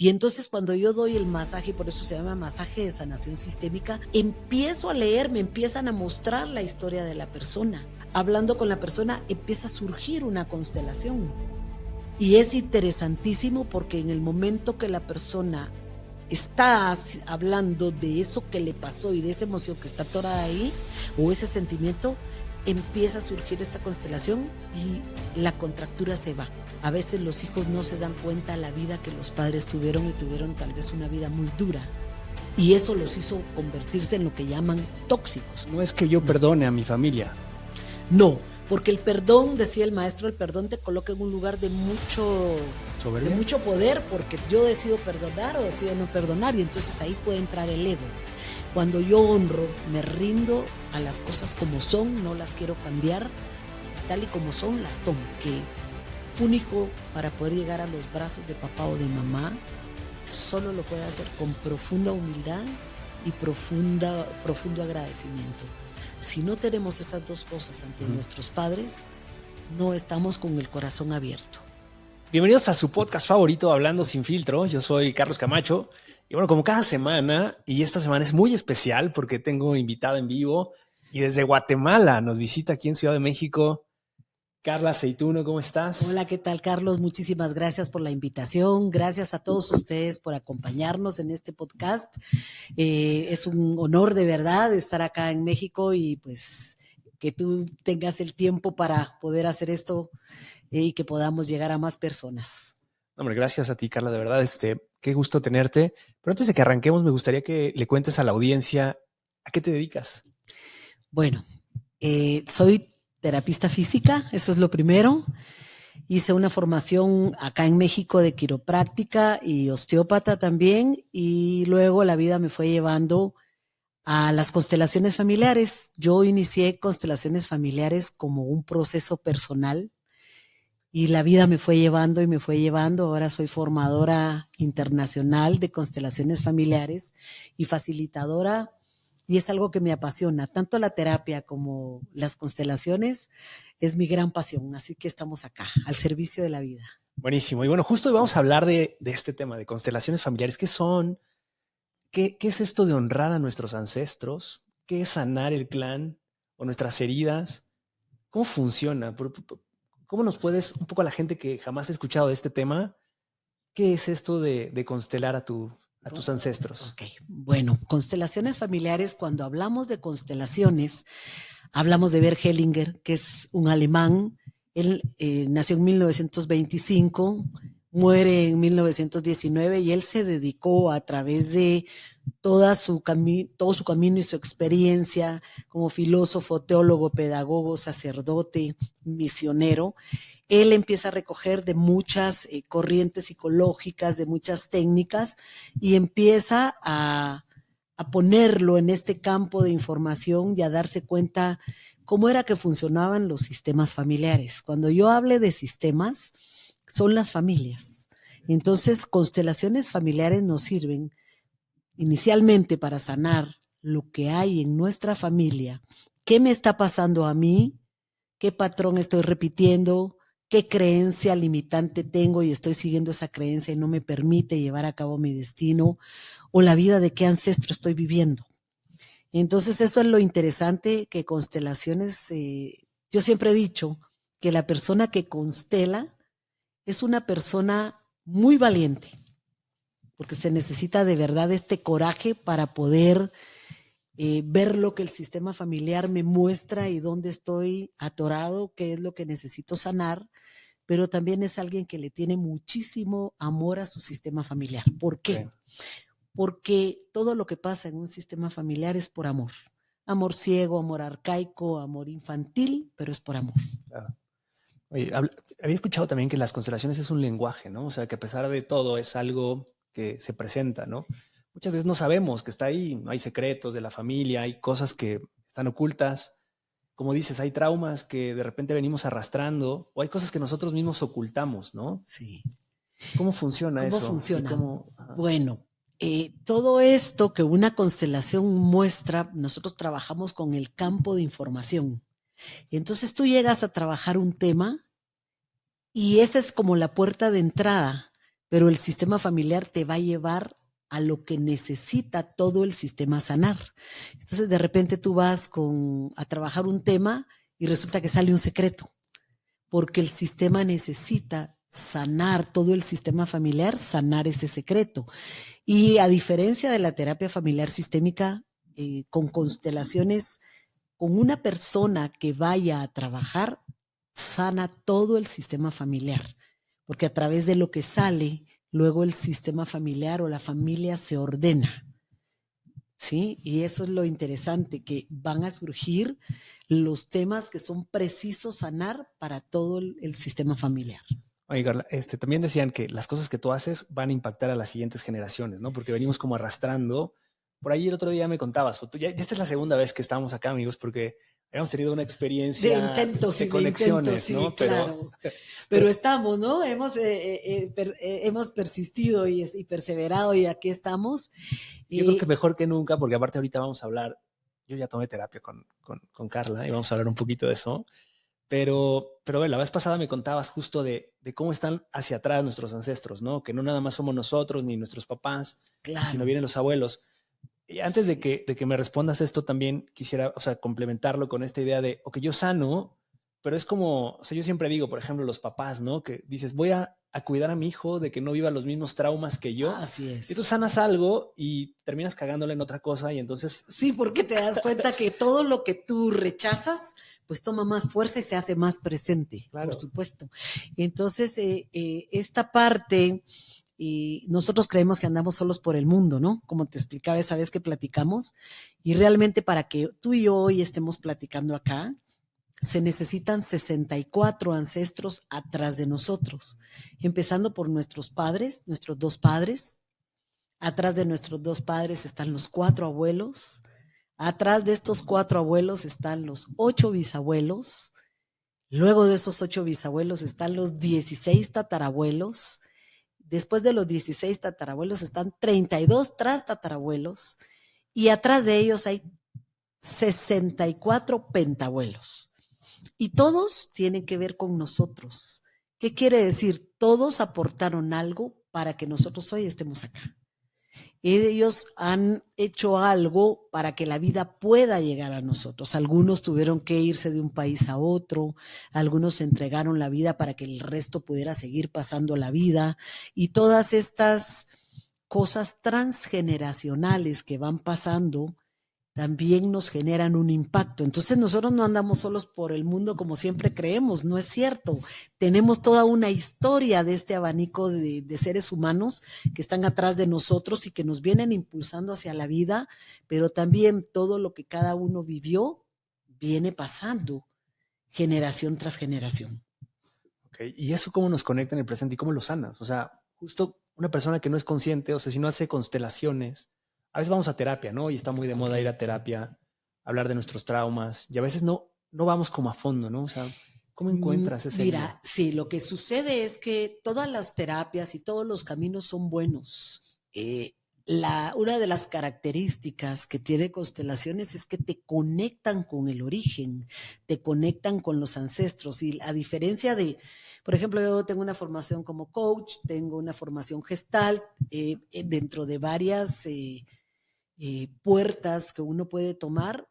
Y entonces cuando yo doy el masaje, por eso se llama masaje de sanación sistémica, empiezo a leer, me empiezan a mostrar la historia de la persona. Hablando con la persona empieza a surgir una constelación. Y es interesantísimo porque en el momento que la persona está hablando de eso que le pasó y de esa emoción que está atorada ahí, o ese sentimiento, empieza a surgir esta constelación y la contractura se va. A veces los hijos no se dan cuenta de la vida que los padres tuvieron y tuvieron tal vez una vida muy dura. Y eso los hizo convertirse en lo que llaman tóxicos. No es que yo perdone a mi familia. No, porque el perdón, decía el maestro, el perdón te coloca en un lugar de mucho poder, porque yo decido perdonar o decido no perdonar, y entonces ahí puede entrar el ego. Cuando yo honro, me rindo a las cosas como son, no las quiero cambiar, tal y como son, las tomo. Que un hijo, para poder llegar a los brazos de papá o de mamá, solo lo puede hacer con profunda humildad y profundo agradecimiento. Si no tenemos esas dos cosas ante nuestros padres, no estamos con el corazón abierto. Bienvenidos a su podcast favorito, Hablando Sin Filtro. Yo soy Carlos Camacho. Y bueno, como cada semana, y esta semana es muy especial porque tengo invitada en vivo y desde Guatemala nos visita aquí en Ciudad de México Carla Aceituno. ¿Cómo estás? Hola, ¿qué tal, Carlos? Muchísimas gracias por la invitación. Gracias a todos ustedes por acompañarnos en este podcast. Es un honor de verdad estar acá en México y pues que tú tengas el tiempo para poder hacer esto y que podamos llegar a más personas. Hombre, gracias a ti, Carla, de verdad, qué gusto tenerte. Pero antes de que arranquemos, me gustaría que le cuentes a la audiencia a qué te dedicas. Bueno, soy terapista física, eso es lo primero. Hice una formación acá en México de quiropráctica y osteópata también, y luego la vida me fue llevando a las constelaciones familiares. Yo inicié constelaciones familiares como un proceso personal y la vida me fue llevando y me fue llevando. Ahora soy formadora internacional de constelaciones familiares y facilitadora, y es algo que me apasiona. Tanto la terapia como las constelaciones es mi gran pasión, así que estamos acá, al servicio de la vida. Buenísimo. Y bueno, justo hoy vamos a hablar de este tema, de constelaciones familiares. ¿Qué son? ¿Qué es esto de honrar a nuestros ancestros? ¿Qué es sanar el clan o nuestras heridas? ¿Cómo funciona? ¿Cómo nos puedes, un poco a la gente que jamás ha escuchado de este tema, qué es esto de constelar a tus ancestros? Ok, bueno, constelaciones familiares, cuando hablamos de constelaciones, hablamos de Bert Hellinger, que es un alemán. Él nació en 1925, muere en 1919, y él se dedicó a través de todo su camino y su experiencia como filósofo, teólogo, pedagogo, sacerdote, misionero. Él empieza a recoger de muchas corrientes psicológicas, de muchas técnicas, y empieza a ponerlo en este campo de información y a darse cuenta cómo era que funcionaban los sistemas familiares. Cuando yo hable de sistemas, son las familias. Entonces, constelaciones familiares nos sirven inicialmente para sanar lo que hay en nuestra familia. ¿Qué me está pasando a mí? ¿Qué patrón estoy repitiendo? ¿Qué creencia limitante tengo y estoy siguiendo esa creencia y no me permite llevar a cabo mi destino? ¿O la vida de qué ancestro estoy viviendo? Entonces eso es lo interesante, que constelaciones, yo siempre he dicho que la persona que constela es una persona muy valiente, porque se necesita de verdad este coraje para poder ver lo que el sistema familiar me muestra y dónde estoy atorado, qué es lo que necesito sanar, pero también es alguien que le tiene muchísimo amor a su sistema familiar. ¿Por qué? Okay. Porque todo lo que pasa en un sistema familiar es por amor. Amor ciego, amor arcaico, amor infantil, pero es por amor. Claro. Oye, había escuchado también que las constelaciones es un lenguaje, ¿no? O sea, que a pesar de todo es algo que se presenta, ¿no? Muchas veces no sabemos que está ahí, no hay secretos de la familia, hay cosas que están ocultas. Como dices, hay traumas que de repente venimos arrastrando o hay cosas que nosotros mismos ocultamos, ¿no? Sí. ¿Cómo funciona ¿Cómo eso? funciona? ¿Cómo? Bueno, todo esto que una constelación muestra, nosotros trabajamos con el campo de información. Entonces tú llegas a trabajar un tema y esa es como la puerta de entrada, pero el sistema familiar te va a llevar a lo que necesita todo el sistema sanar. Entonces, de repente tú vas a trabajar un tema y resulta que sale un secreto, porque el sistema necesita sanar todo el sistema familiar, sanar ese secreto. Y a diferencia de la terapia familiar sistémica, con constelaciones, con una persona que vaya a trabajar, sana todo el sistema familiar, porque a través de lo que sale, luego el sistema familiar o la familia se ordena. ¿Sí? Y eso es lo interesante, que van a surgir los temas que son precisos sanar para todo el sistema familiar. Oye, Carla, también decían que las cosas que tú haces van a impactar a las siguientes generaciones, ¿no? Porque venimos como arrastrando. Por ahí el otro día me contabas, ya esta es la segunda vez que estamos acá, amigos, porque hemos tenido una experiencia de intentos, de conexiones, sí, ¿no? Claro. Pero estamos, ¿no? Hemos persistido y perseverado y aquí estamos. Yo creo que mejor que nunca, porque aparte ahorita vamos a hablar, yo ya tomé terapia con Carla y vamos a hablar un poquito de eso. Pero bueno, la vez pasada me contabas justo de cómo están hacia atrás nuestros ancestros, ¿no? Que no nada más somos nosotros ni nuestros papás, Claro. sino vienen los abuelos. Y antes de que me respondas esto, también quisiera, o sea, complementarlo con esta idea de, ok, yo sano, pero es como, o sea, yo siempre digo, por ejemplo, los papás, ¿no? Que dices, voy a cuidar a mi hijo de que no viva los mismos traumas que yo. Así es. Y tú sanas algo y terminas cagándole en otra cosa y entonces... Sí, porque te das cuenta que todo lo que tú rechazas, pues toma más fuerza y se hace más presente, claro. Por supuesto. Entonces, esta parte... Y nosotros creemos que andamos solos por el mundo, ¿no? Como te explicaba esa vez que platicamos. Y realmente para que tú y yo hoy estemos platicando acá, se necesitan 64 ancestros atrás de nosotros, empezando por nuestros padres, nuestros 2 padres. Atrás de nuestros 2 padres están los 4 abuelos. Atrás de estos 4 abuelos están los 8 bisabuelos. Luego de esos 8 bisabuelos están los 16 tatarabuelos. Después de los 16 tatarabuelos están 32 tatarabuelos y atrás de ellos hay 64 pentabuelos. Y todos tienen que ver con nosotros. ¿Qué quiere decir? Todos aportaron algo para que nosotros hoy estemos acá. Ellos han hecho algo para que la vida pueda llegar a nosotros. Algunos tuvieron que irse de un país a otro, algunos entregaron la vida para que el resto pudiera seguir pasando la vida, y todas estas cosas transgeneracionales que van pasando también nos generan un impacto. Entonces nosotros no andamos solos por el mundo como siempre creemos, no es cierto. Tenemos toda una historia de este abanico de seres humanos que están atrás de nosotros y que nos vienen impulsando hacia la vida, pero también todo lo que cada uno vivió viene pasando generación tras generación. Okay. ¿Y eso cómo nos conecta en el presente y cómo lo sanas? O sea, justo una persona que no es consciente, o sea, si no hace constelaciones, a veces vamos a terapia, ¿no? Y está muy de moda ir a terapia, hablar de nuestros traumas, y a veces no vamos como a fondo, ¿no? O sea, ¿cómo encuentras ese Mira, hilo? sí, lo que sucede es que todas las terapias y todos los caminos son buenos. Una de las características que tiene constelaciones es que te conectan con el origen, te conectan con los ancestros. Y a diferencia de, por ejemplo, yo tengo una formación como coach, tengo una formación gestal, dentro de varias puertas que uno puede tomar.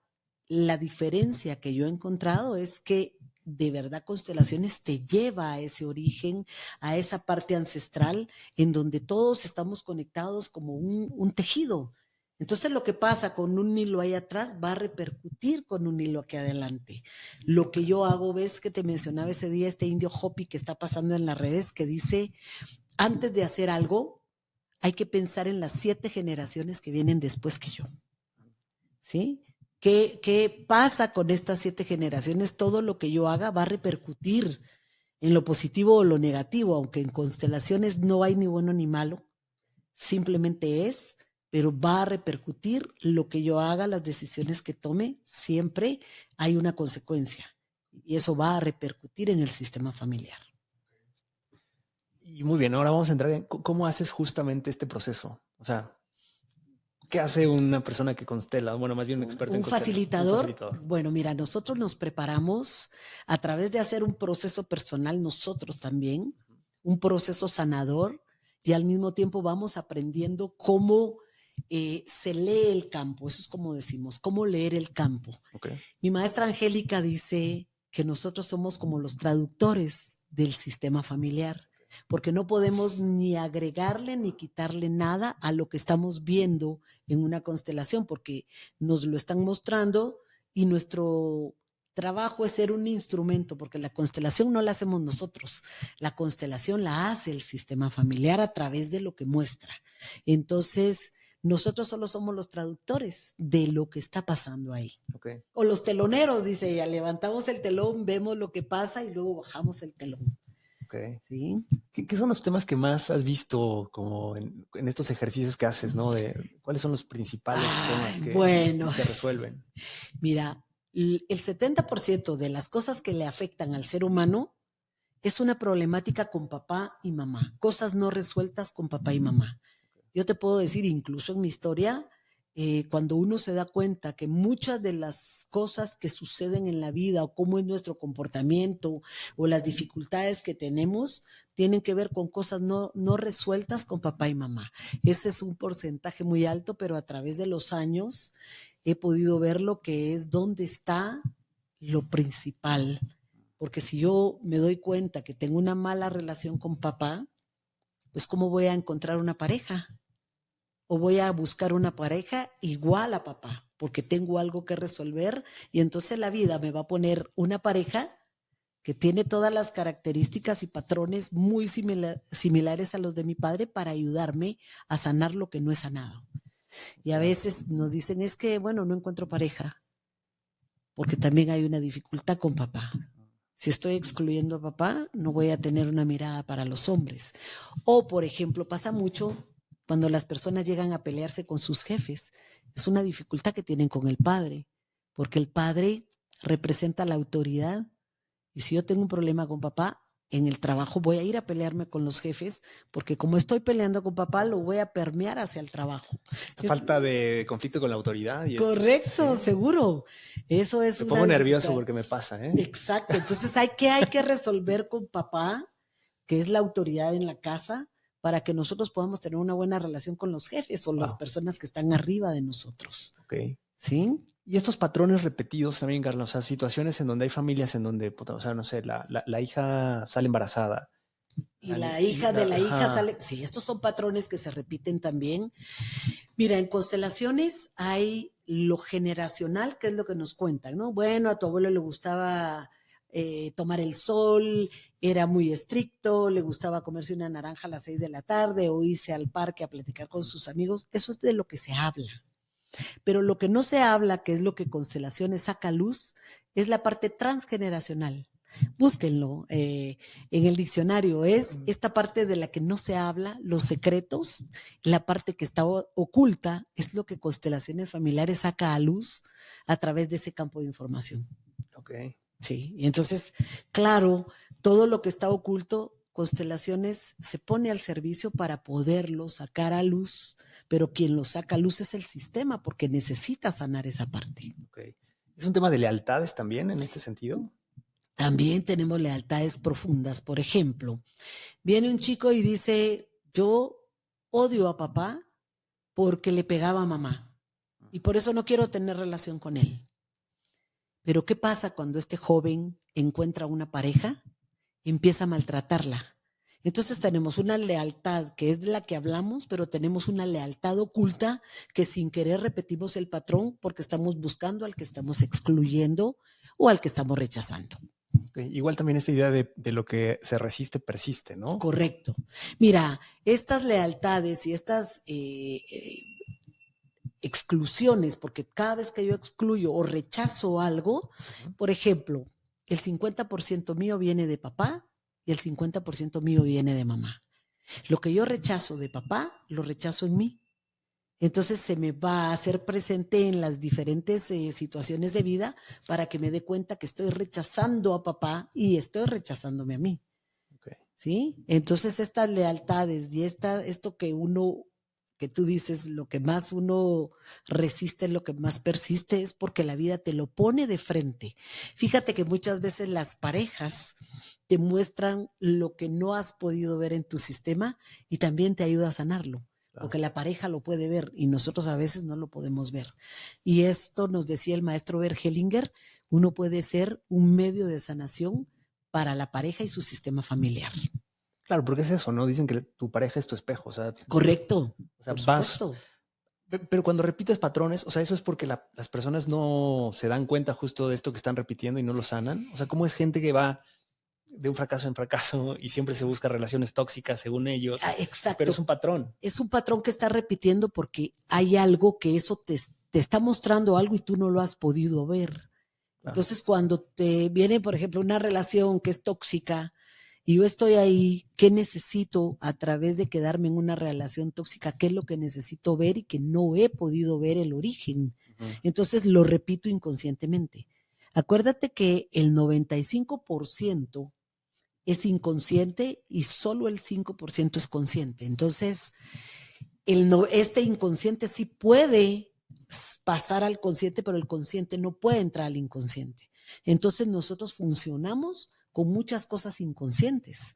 La diferencia que yo he encontrado es que de verdad constelaciones te lleva a ese origen, a esa parte ancestral en donde todos estamos conectados como un tejido. Entonces lo que pasa con un hilo ahí atrás va a repercutir con un hilo aquí adelante. Lo que yo hago, ves que te mencionaba ese día este indio Hopi que está pasando en las redes, que dice, antes de hacer algo, hay que pensar en las 7 generaciones que vienen después que yo. ¿Sí? ¿Qué pasa con estas 7 generaciones? Todo lo que yo haga va a repercutir en lo positivo o lo negativo, aunque en constelaciones no hay ni bueno ni malo, simplemente es, pero va a repercutir lo que yo haga, las decisiones que tome, siempre hay una consecuencia y eso va a repercutir en el sistema familiar. Y muy bien, ahora vamos a entrar en cómo haces justamente este proceso. O sea, ¿qué hace una persona que constela? Bueno, más bien un experto en facilitador. Un facilitador. Bueno, mira, nosotros nos preparamos a través de hacer un proceso personal, nosotros también, un proceso sanador, y al mismo tiempo vamos aprendiendo cómo se lee el campo. Eso es como decimos, cómo leer el campo. Okay. Mi maestra Angélica dice que nosotros somos como los traductores del sistema familiar, porque no podemos ni agregarle ni quitarle nada a lo que estamos viendo en una constelación, porque nos lo están mostrando y nuestro trabajo es ser un instrumento, porque la constelación no la hacemos nosotros, la constelación la hace el sistema familiar a través de lo que muestra. Entonces, nosotros solo somos los traductores de lo que está pasando ahí. Okay. O los teloneros, dice ella, levantamos el telón, vemos lo que pasa y luego bajamos el telón. Okay. ¿Sí? ¿Qué son los temas que más has visto como en estos ejercicios que haces, ¿no? ¿Cuáles son los principales temas que se resuelven? Mira, el 70% de las cosas que le afectan al ser humano es una problemática con papá y mamá, cosas no resueltas con papá y mamá. Yo te puedo decir, incluso en mi historia, cuando uno se da cuenta que muchas de las cosas que suceden en la vida o cómo es nuestro comportamiento o las dificultades que tenemos tienen que ver con cosas no resueltas con papá y mamá. Ese es un porcentaje muy alto, pero a través de los años he podido ver lo que es dónde está lo principal. Porque si yo me doy cuenta que tengo una mala relación con papá, pues ¿cómo voy a encontrar una pareja? O voy a buscar una pareja igual a papá, porque tengo algo que resolver y entonces la vida me va a poner una pareja que tiene todas las características y patrones muy similares a los de mi padre para ayudarme a sanar lo que no he sanado. Y a veces nos dicen, es que, bueno, no encuentro pareja, porque también hay una dificultad con papá. Si estoy excluyendo a papá, no voy a tener una mirada para los hombres. O, por ejemplo, pasa mucho cuando las personas llegan a pelearse con sus jefes. Es una dificultad que tienen con el padre, porque el padre representa la autoridad. Y si yo tengo un problema con papá, en el trabajo voy a ir a pelearme con los jefes, porque como estoy peleando con papá, lo voy a permear hacia el trabajo. Esta falta de conflicto con la autoridad. Y correcto, ¿sí? Seguro. Eso es me pongo nervioso porque me pasa, ¿eh? Exacto. Entonces hay que resolver con papá, que es la autoridad en la casa, para que nosotros podamos tener una buena relación con los jefes o las personas que están arriba de nosotros. Ok. ¿Sí? Y estos patrones repetidos también, Carlos, o sea, situaciones en donde hay familias en donde, o sea, no sé, la hija sale embarazada. Y la hija de la hija sale. Sí, estos son patrones que se repiten también. Mira, en constelaciones hay lo generacional, que es lo que nos cuentan, ¿no? Bueno, a tu abuelo le gustaba tomar el sol, era muy estricto, le gustaba comerse una naranja a las 6 de la tarde o irse al parque a platicar con sus amigos. Eso es de lo que se habla. Pero lo que no se habla, que es lo que Constelaciones saca a luz, es la parte transgeneracional. Búsquenlo en el diccionario. Es esta parte de la que no se habla, los secretos, la parte que está oculta, es lo que Constelaciones Familiares saca a luz a través de ese campo de información. Ok. Sí, y entonces, claro, todo lo que está oculto, Constelaciones se pone al servicio para poderlo sacar a luz, pero quien lo saca a luz es el sistema porque necesita sanar esa parte. Okay. ¿Es un tema de lealtades también en este sentido? También tenemos lealtades profundas. Por ejemplo, viene un chico y dice, yo odio a papá porque le pegaba a mamá y por eso no quiero tener relación con él. Pero ¿qué pasa cuando este joven encuentra una pareja? Empieza a maltratarla. Entonces tenemos una lealtad que es de la que hablamos, pero tenemos una lealtad oculta que sin querer repetimos el patrón porque estamos buscando al que estamos excluyendo o al que estamos rechazando. Okay. Igual también esta idea de lo que se resiste persiste, ¿no? Correcto. Mira, estas lealtades y estas exclusiones, porque cada vez que yo excluyo o rechazo algo, por ejemplo, el 50% mío viene de papá y el 50% mío viene de mamá. Lo que yo rechazo de papá, lo rechazo en mí. Entonces se me va a hacer presente en las diferentes situaciones de vida para que me dé cuenta que estoy rechazando a papá y estoy rechazándome a mí. Okay. ¿Sí? Entonces estas lealtades y esto que uno que tú dices, lo que más uno resiste, lo que más persiste, es porque la vida te lo pone de frente. Fíjate que muchas veces las parejas te muestran lo que no has podido ver en tu sistema y también te ayuda a sanarlo, Claro. porque la pareja lo puede ver y nosotros a veces no lo podemos ver. Y esto nos decía el maestro Bert Hellinger, uno puede ser un medio de sanación para la pareja y su sistema familiar. Claro, porque es eso, ¿no? Dicen que tu pareja es tu espejo, Correcto, o sea, por vas, supuesto. pero cuando repites patrones, o sea, eso es porque las personas no se dan cuenta justo de esto que están repitiendo y no lo sanan. O sea, ¿cómo es gente que va de un fracaso en fracaso y siempre se busca relaciones tóxicas según ellos? Pero es Exacto. un patrón. Es un patrón que está repitiendo porque hay algo que eso te está mostrando algo y tú no lo has podido ver. Claro. Entonces, cuando te viene, por ejemplo, una relación que es tóxica y yo estoy ahí, ¿qué necesito a través de quedarme en una relación tóxica? ¿Qué es lo que necesito ver y que no he podido ver el origen? Entonces, lo repito inconscientemente. Acuérdate que el 95% es inconsciente y solo el 5% es consciente. Entonces, este inconsciente sí puede pasar al consciente, pero el consciente no puede entrar al inconsciente. Entonces nosotros funcionamos con muchas cosas inconscientes.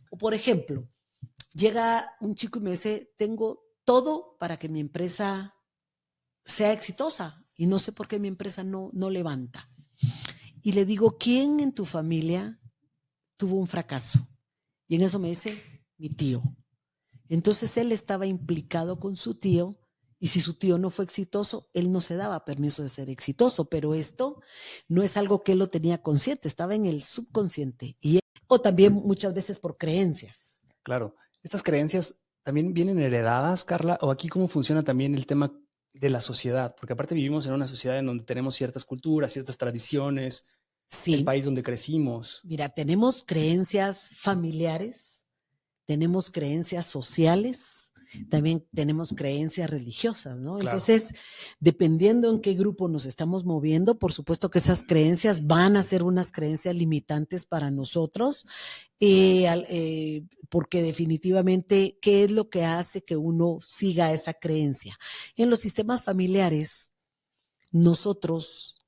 O por ejemplo, llega un chico y me dice, tengo todo para que mi empresa sea exitosa y no sé por qué mi empresa no levanta. Y le digo, ¿quién en tu familia tuvo un fracaso? Y en eso me dice, mi tío. Entonces él estaba implicado con su tío y si su tío no fue exitoso, él no se daba permiso de ser exitoso, pero esto no es algo que él lo tenía consciente, estaba en el subconsciente o también muchas veces por creencias. Claro. ¿Estas creencias también vienen heredadas, Carla? ¿O aquí cómo funciona también el tema de la sociedad? Porque aparte vivimos en una sociedad en donde tenemos ciertas culturas, ciertas tradiciones, el Sí, país donde crecimos. mira, tenemos creencias familiares, tenemos creencias sociales, también tenemos creencias religiosas, ¿no? Claro. Entonces, dependiendo en qué grupo nos estamos moviendo, por supuesto que esas creencias van a ser unas creencias limitantes para nosotros, porque definitivamente, ¿qué es lo que hace que uno siga esa creencia? En los sistemas familiares, nosotros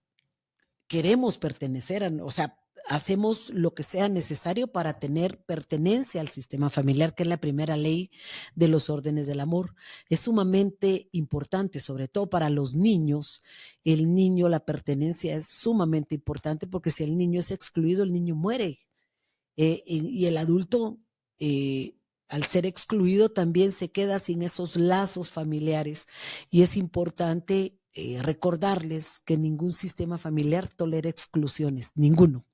queremos pertenecer, o sea, hacemos lo que sea necesario para tener pertenencia al sistema familiar, que es la primera ley de los órdenes del amor. Es sumamente importante, sobre todo para los niños. El niño, la pertenencia es sumamente importante porque si el niño es excluido, el niño muere. Y el adulto, al ser excluido, también se queda sin esos lazos familiares. Y es importante recordarles que ningún sistema familiar tolera exclusiones, ninguno.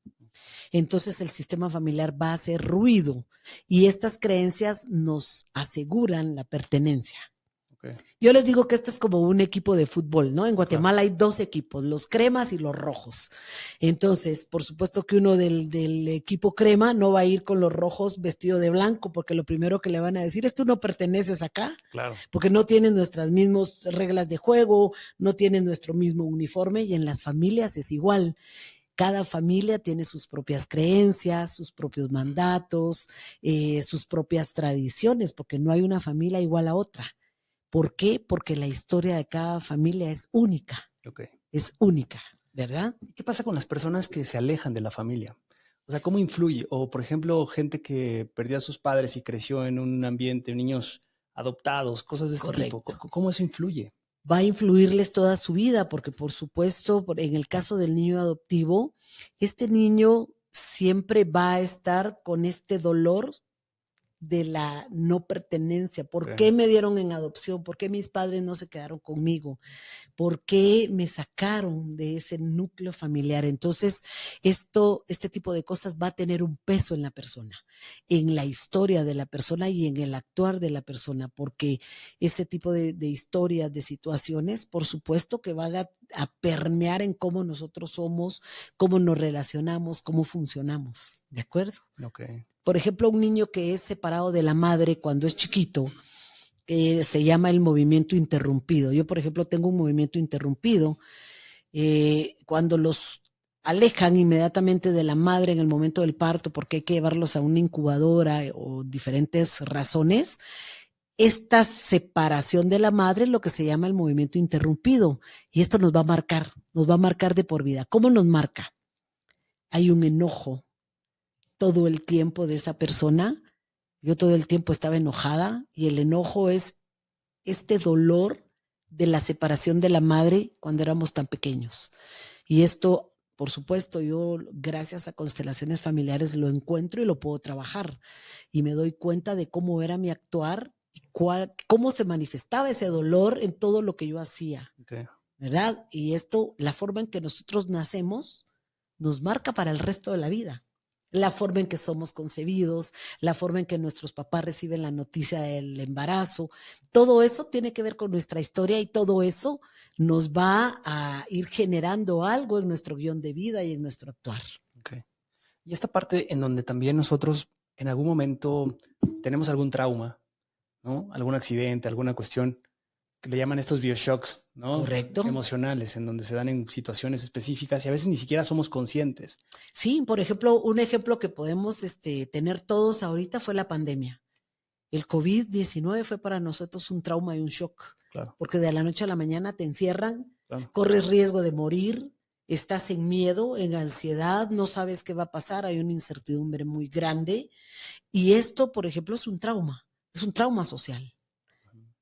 Entonces el sistema familiar va a hacer ruido y estas creencias nos aseguran la pertenencia. Okay. Yo les digo que esto es como un equipo de fútbol, ¿no? En Guatemala Claro. hay dos equipos, los cremas y los rojos. Entonces, por supuesto que uno del equipo crema no va a ir con los rojos vestido de blanco, porque lo primero que le van a decir es tú no perteneces acá, Claro. porque no tienen nuestras mismas reglas de juego, no tienen nuestro mismo uniforme y en las familias es igual. Cada familia tiene sus propias creencias, sus propios mandatos, sus propias tradiciones, porque no hay una familia igual a otra. ¿Por qué? Porque la historia de cada familia Okay. es única, ¿verdad? ¿Qué pasa con las personas que se alejan de la familia? O sea, ¿cómo influye? O, por ejemplo, gente que perdió a sus padres y creció en un ambiente, niños adoptados, cosas de este tipo. Correcto. ¿Cómo eso influye? Va a influirles toda su vida, porque por supuesto, en el caso del niño adoptivo, este niño siempre va a estar con este dolor de la no pertenencia. ¿Por Okay. qué me dieron en adopción? ¿Por qué mis padres no se quedaron conmigo? ¿Por qué me sacaron de ese núcleo familiar? Entonces, este tipo de cosas va a tener un peso en la persona, en la historia de la persona y en el actuar de la persona, porque este tipo de historias, de situaciones, por supuesto que van a permear en cómo nosotros somos, cómo nos relacionamos, cómo funcionamos. ¿De acuerdo? Okay. Por ejemplo, un niño que es separado de la madre cuando es chiquito, se llama el movimiento interrumpido. Yo, por ejemplo, tengo un movimiento interrumpido. Cuando los alejan inmediatamente de la madre en el momento del parto porque hay que llevarlos a una incubadora o diferentes razones, esta separación de la madre, lo que se llama el movimiento interrumpido. Y esto nos va a marcar de por vida. ¿Cómo nos marca? Hay un enojo todo el tiempo de esa persona. Yo todo el tiempo estaba enojada y el enojo es este dolor de la separación de la madre cuando éramos tan pequeños. Y esto, por supuesto, yo gracias a constelaciones familiares lo encuentro y lo puedo trabajar. Y me doy cuenta de cómo era mi actuar y cómo se manifestaba ese dolor en todo lo que yo hacía. Okay. ¿Verdad? Y esto, la forma en que nosotros nacemos, nos marca para el resto de la vida. La forma en que somos concebidos, la forma en que nuestros papás reciben la noticia del embarazo, todo eso tiene que ver con nuestra historia y todo eso nos va a ir generando algo en nuestro guión de vida y en nuestro actuar. Okay. Y esta parte en donde también nosotros en algún momento tenemos algún trauma, ¿no? Algún accidente, alguna cuestión que le llaman estos bioshocks, ¿no? Correcto. Emocionales, en donde se dan en situaciones específicas y a veces ni siquiera somos conscientes. Sí, por ejemplo, un ejemplo que podemos tener todos ahorita fue la pandemia. El COVID-19 fue para nosotros un trauma y un shock, Claro. porque de la noche a la mañana te encierran, Claro. corres riesgo de morir, estás en miedo, en ansiedad, no sabes qué va a pasar, hay una incertidumbre muy grande. Y esto, por ejemplo, es un trauma social.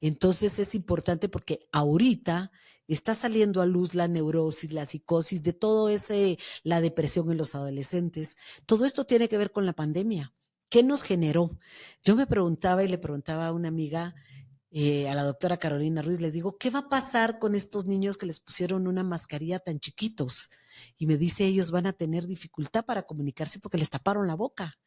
Entonces es importante porque ahorita está saliendo a luz la neurosis, la psicosis, de todo ese, la depresión en los adolescentes. Todo esto tiene que ver con la pandemia. ¿Qué nos generó? Yo me preguntaba y le preguntaba a una amiga, a la doctora Carolina Ruiz, le digo, ¿qué va a pasar con estos niños que les pusieron una mascarilla tan chiquitos? Y me dice, ellos van a tener dificultad para comunicarse porque les taparon la boca.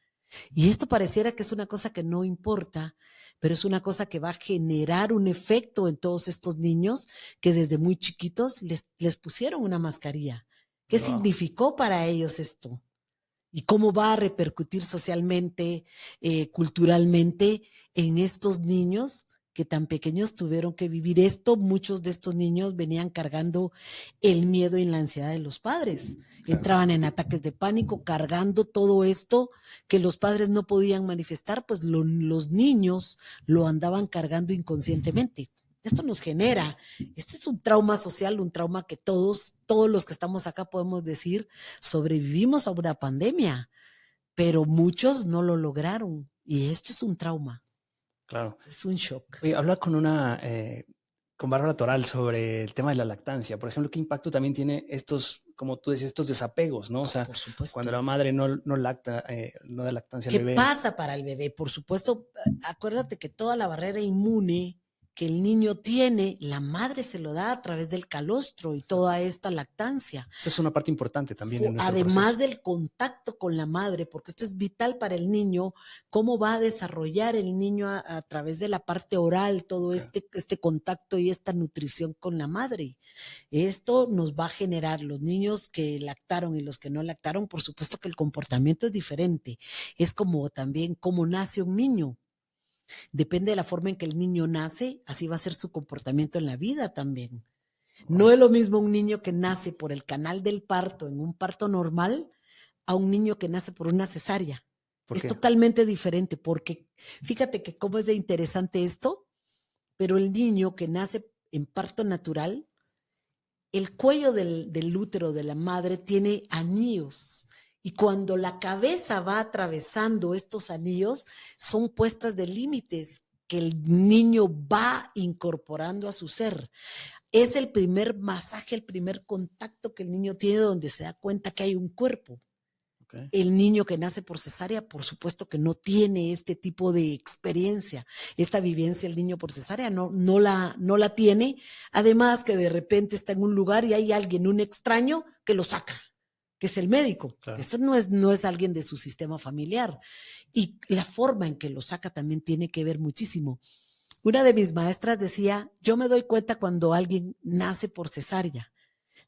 Y esto pareciera que es una cosa que no importa, pero es una cosa que va a generar un efecto en todos estos niños que desde muy chiquitos les pusieron una mascarilla. ¿Qué significó para ellos esto? ¿Y cómo va a repercutir socialmente, culturalmente en estos niños que tan pequeños tuvieron que vivir esto? Muchos de estos niños venían cargando el miedo y la ansiedad de los padres. Claro. Entraban en ataques de pánico, cargando todo esto que los padres no podían manifestar, pues los niños lo andaban cargando inconscientemente. Esto nos genera, este es un trauma social, un trauma que todos los que estamos acá podemos decir, sobrevivimos a una pandemia, pero muchos no lo lograron y esto es un trauma. Claro. Es un shock. Oye, hablar con Bárbara Toral sobre el tema de la lactancia. Por ejemplo, ¿qué impacto también tiene estos, como tú decías, estos desapegos, ¿no? O sea, por supuesto, cuando la madre no lacta, no da lactancia al bebé. ¿Qué pasa para el bebé? Por supuesto, acuérdate que toda la barrera inmune que el niño tiene, la madre se lo da a través del calostro y toda esta lactancia. Esa es una parte importante también en nuestro Además proceso. del contacto con la madre, porque esto es vital para el niño, cómo va a desarrollar el niño a través de la parte oral, todo este contacto y esta nutrición con la madre. Esto nos va a generar los niños que lactaron y los que no lactaron, por supuesto que el comportamiento es diferente. Es como también cómo nace un niño. Depende de la forma en que el niño nace, así va a ser su comportamiento en la vida también. No es lo mismo un niño que nace por el canal del parto, en un parto normal, a un niño que nace por una cesárea. Es totalmente diferente, porque fíjate que cómo es de interesante esto, pero el niño que nace en parto natural, el cuello del útero de la madre tiene anillos. Y cuando la cabeza va atravesando estos anillos, son puestas de límites que el niño va incorporando a su ser. Es el primer masaje, el primer contacto que el niño tiene donde se da cuenta que hay un cuerpo. Okay. El niño que nace por cesárea, por supuesto que no tiene este tipo de experiencia, esta vivencia el niño por cesárea no la tiene, además que de repente está en un lugar y hay alguien, un extraño, que lo saca, que es el médico. Claro. Eso no es alguien de su sistema familiar. Y la forma en que lo saca también tiene que ver muchísimo. Una de mis maestras decía, yo me doy cuenta cuando alguien nace por cesárea,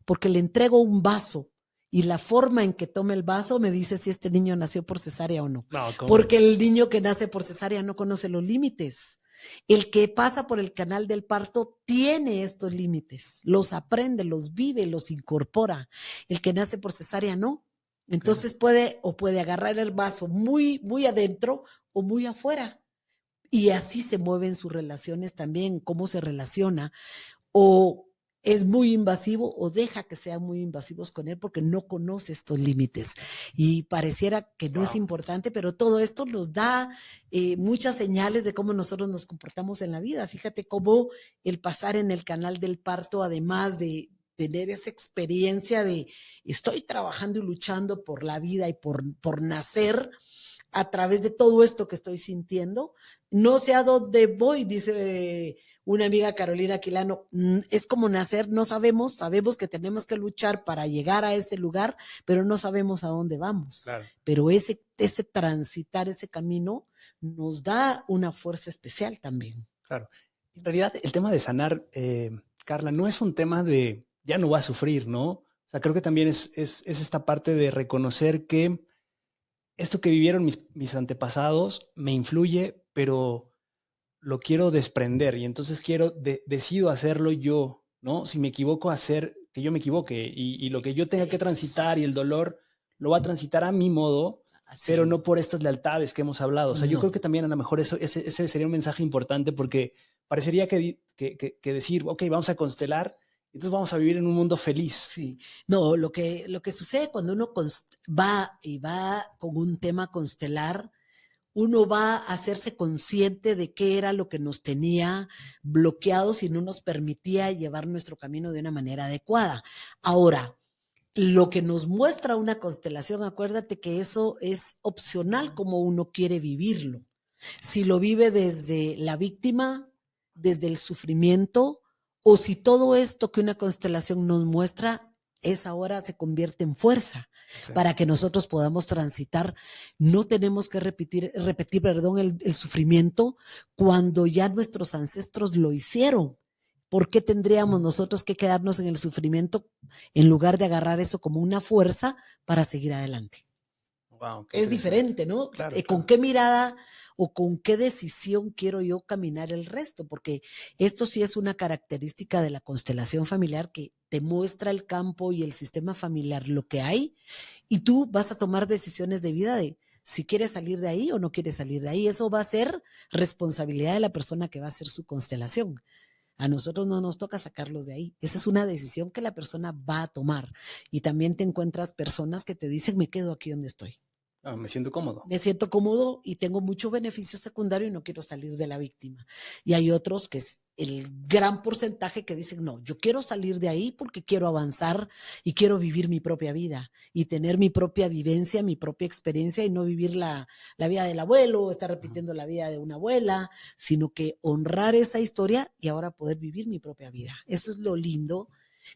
porque le entrego un vaso y la forma en que toma el vaso me dice si este niño nació por cesárea o no. Porque el niño que nace por cesárea no conoce los límites. El que pasa por el canal del parto tiene estos límites, los aprende, los vive, los incorpora. El que nace por cesárea no. Entonces puede agarrar el vaso muy, muy adentro o muy afuera. Y así se mueven sus relaciones también, cómo se relaciona, o es muy invasivo o deja que sean muy invasivos con él porque no conoce estos límites y pareciera que no es Wow. importante, pero todo esto nos da muchas señales de cómo nosotros nos comportamos en la vida. Fíjate cómo el pasar en el canal del parto, además de tener esa experiencia de estoy trabajando y luchando por la vida y por nacer, a través de todo esto que estoy sintiendo. No sé a dónde voy, dice una amiga Carolina Aquilano, es como nacer, no sabemos, sabemos que tenemos que luchar para llegar a ese lugar, pero no sabemos a dónde vamos. Claro, Pero ese transitar ese camino nos da una fuerza especial también. claro. En realidad, el tema de sanar, Carla, no es un tema de ya no va a sufrir, ¿no? O sea, creo que también es esta parte de reconocer que esto que vivieron mis antepasados me influye, pero lo quiero desprender y entonces decido hacerlo yo, ¿no? Si me equivoco, hacer que yo me equivoque y lo que yo tenga que Es, transitar y el dolor lo va a transitar a mi modo, pero así, no por estas lealtades que hemos hablado. O sea, yo creo que no. también a lo mejor ese sería un mensaje importante porque parecería que decir, ok, vamos a constelar, entonces vamos a vivir en un mundo feliz. Sí, no, lo que sucede cuando uno va y va con un tema constelar, uno va a hacerse consciente de qué era lo que nos tenía bloqueados y no nos permitía llevar nuestro camino de una manera adecuada. Ahora, lo que nos muestra una constelación, acuérdate que eso es opcional como uno quiere vivirlo. Si lo vive desde la víctima, desde el sufrimiento, o si todo esto que una constelación nos muestra es ahora se convierte en fuerza Sí. para que nosotros podamos transitar. No tenemos que repetir perdón, el sufrimiento cuando ya nuestros ancestros lo hicieron. ¿Por qué tendríamos nosotros que quedarnos en el sufrimiento en lugar de agarrar eso como una fuerza para seguir adelante? Wow, qué Es interesante. diferente, ¿no? Claro, ¿Con claro. qué mirada o con qué decisión quiero yo caminar el resto? Porque esto sí es una característica de la constelación familiar que te muestra el campo y el sistema familiar, lo que hay, y tú vas a tomar decisiones de vida de si quieres salir de ahí o no quieres salir de ahí. Eso va a ser responsabilidad de la persona que va a hacer su constelación. A nosotros no nos toca sacarlos de ahí. Esa es una decisión que la persona va a tomar. Y también te encuentras personas que te dicen, me quedo aquí donde estoy. Claro, me siento cómodo. Me siento cómodo y tengo mucho beneficio secundario y no quiero salir de la víctima. Y hay otros que es el gran porcentaje que dicen, no, yo quiero salir de ahí porque quiero avanzar y quiero vivir mi propia vida y tener mi propia vivencia, mi propia experiencia y no vivir la vida del abuelo o estar Ujú. repitiendo la vida de una abuela, sino que honrar esa historia y ahora poder vivir mi propia vida. Eso es lo lindo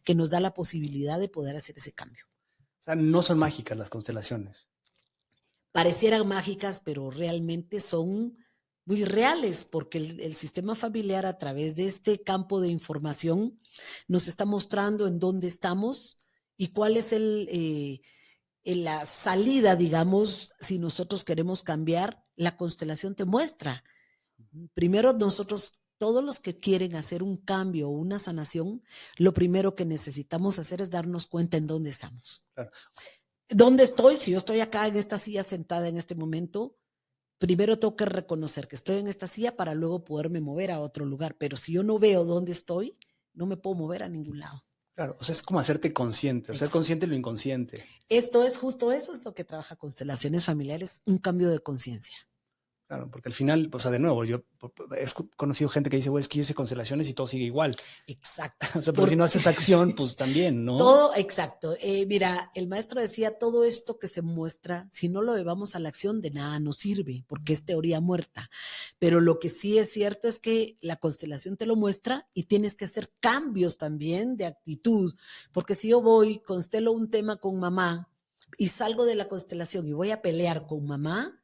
que nos da la posibilidad de poder hacer ese cambio. O sea, no son mágicas las constelaciones. Parecieran mágicas, pero realmente son muy reales, porque el sistema familiar a través de este campo de información nos está mostrando en dónde estamos y cuál es la salida, digamos, si nosotros queremos cambiar, la constelación te muestra. Primero nosotros, todos los que quieren hacer un cambio o una sanación, lo primero que necesitamos hacer es darnos cuenta en dónde estamos. Claro. ¿Dónde estoy? Si yo estoy acá en esta silla sentada en este momento, primero tengo que reconocer que estoy en esta silla para luego poderme mover a otro lugar. Pero si yo no veo dónde estoy, no me puedo mover a ningún lado. Claro, o sea, es como hacerte consciente, ser Exacto. consciente de lo inconsciente. Esto es justo eso, es lo que trabaja Constelaciones Familiares, un cambio de conciencia. Claro, porque al final, o sea, de nuevo, yo he conocido gente que dice, güey, es que yo hice constelaciones y todo sigue igual. Exacto. O sea, pero si no Porque haces acción, pues también, ¿no? todo, exacto. Mira, el maestro decía, todo esto que se muestra, si no lo llevamos a la acción, de nada nos sirve, porque es teoría muerta. Pero lo que sí es cierto es que la constelación te lo muestra y tienes que hacer cambios también de actitud, porque si yo voy, constelo un tema con mamá y salgo de la constelación y voy a pelear con mamá,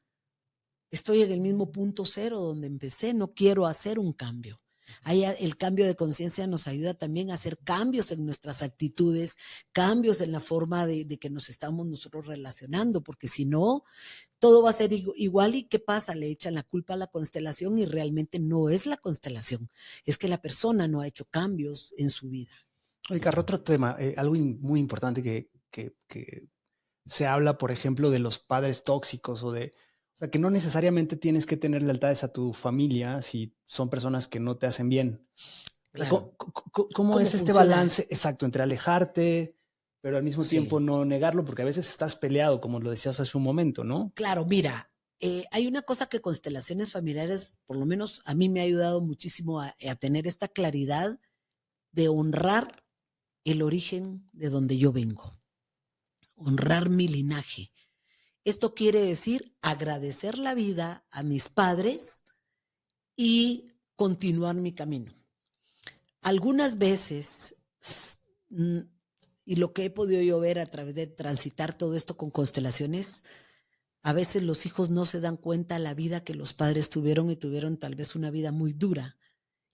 estoy en el mismo punto cero donde empecé, no quiero hacer un cambio. Ahí el cambio de conciencia nos ayuda también a hacer cambios en nuestras actitudes, cambios en la forma de que nos estamos nosotros relacionando, porque si no, todo va a ser igual y ¿qué pasa? Le echan la culpa a la constelación y realmente no es la constelación, es que la persona no ha hecho cambios en su vida. Oye, Carlos, otro tema, algo muy importante que se habla, por ejemplo, de los padres tóxicos o O sea, que no necesariamente tienes que tener lealtades a tu familia si son personas que no te hacen bien. Claro. ¿Cómo ¿Cómo es este funciona? balance exacto entre alejarte, pero al mismo tiempo Sí. no negarlo? Porque a veces estás peleado, como lo decías hace un momento, ¿no? Claro, mira, hay una cosa que constelaciones familiares, por lo menos a mí me ha ayudado muchísimo a tener esta claridad de honrar el origen de donde yo vengo, honrar mi linaje. Esto quiere decir agradecer la vida a mis padres y continuar mi camino. Algunas veces, mm, y lo que he podido yo ver a través de transitar todo esto con constelaciones, a veces los hijos no se dan cuenta de la vida que los padres tuvieron y tuvieron tal vez una vida muy dura.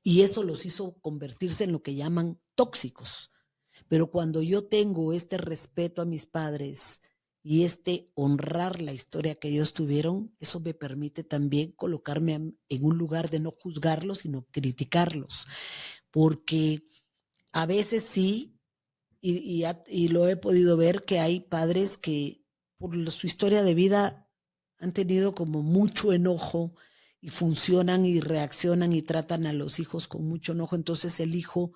Y eso los hizo convertirse en lo que llaman tóxicos. Pero cuando yo tengo este respeto a mis padres y este honrar la historia que ellos tuvieron, eso me permite también colocarme en un lugar de no juzgarlos, sino criticarlos. Porque a veces sí, y lo he podido ver, que hay padres que por su historia de vida han tenido como mucho enojo y funcionan y reaccionan y tratan a los hijos con mucho enojo. Entonces el hijo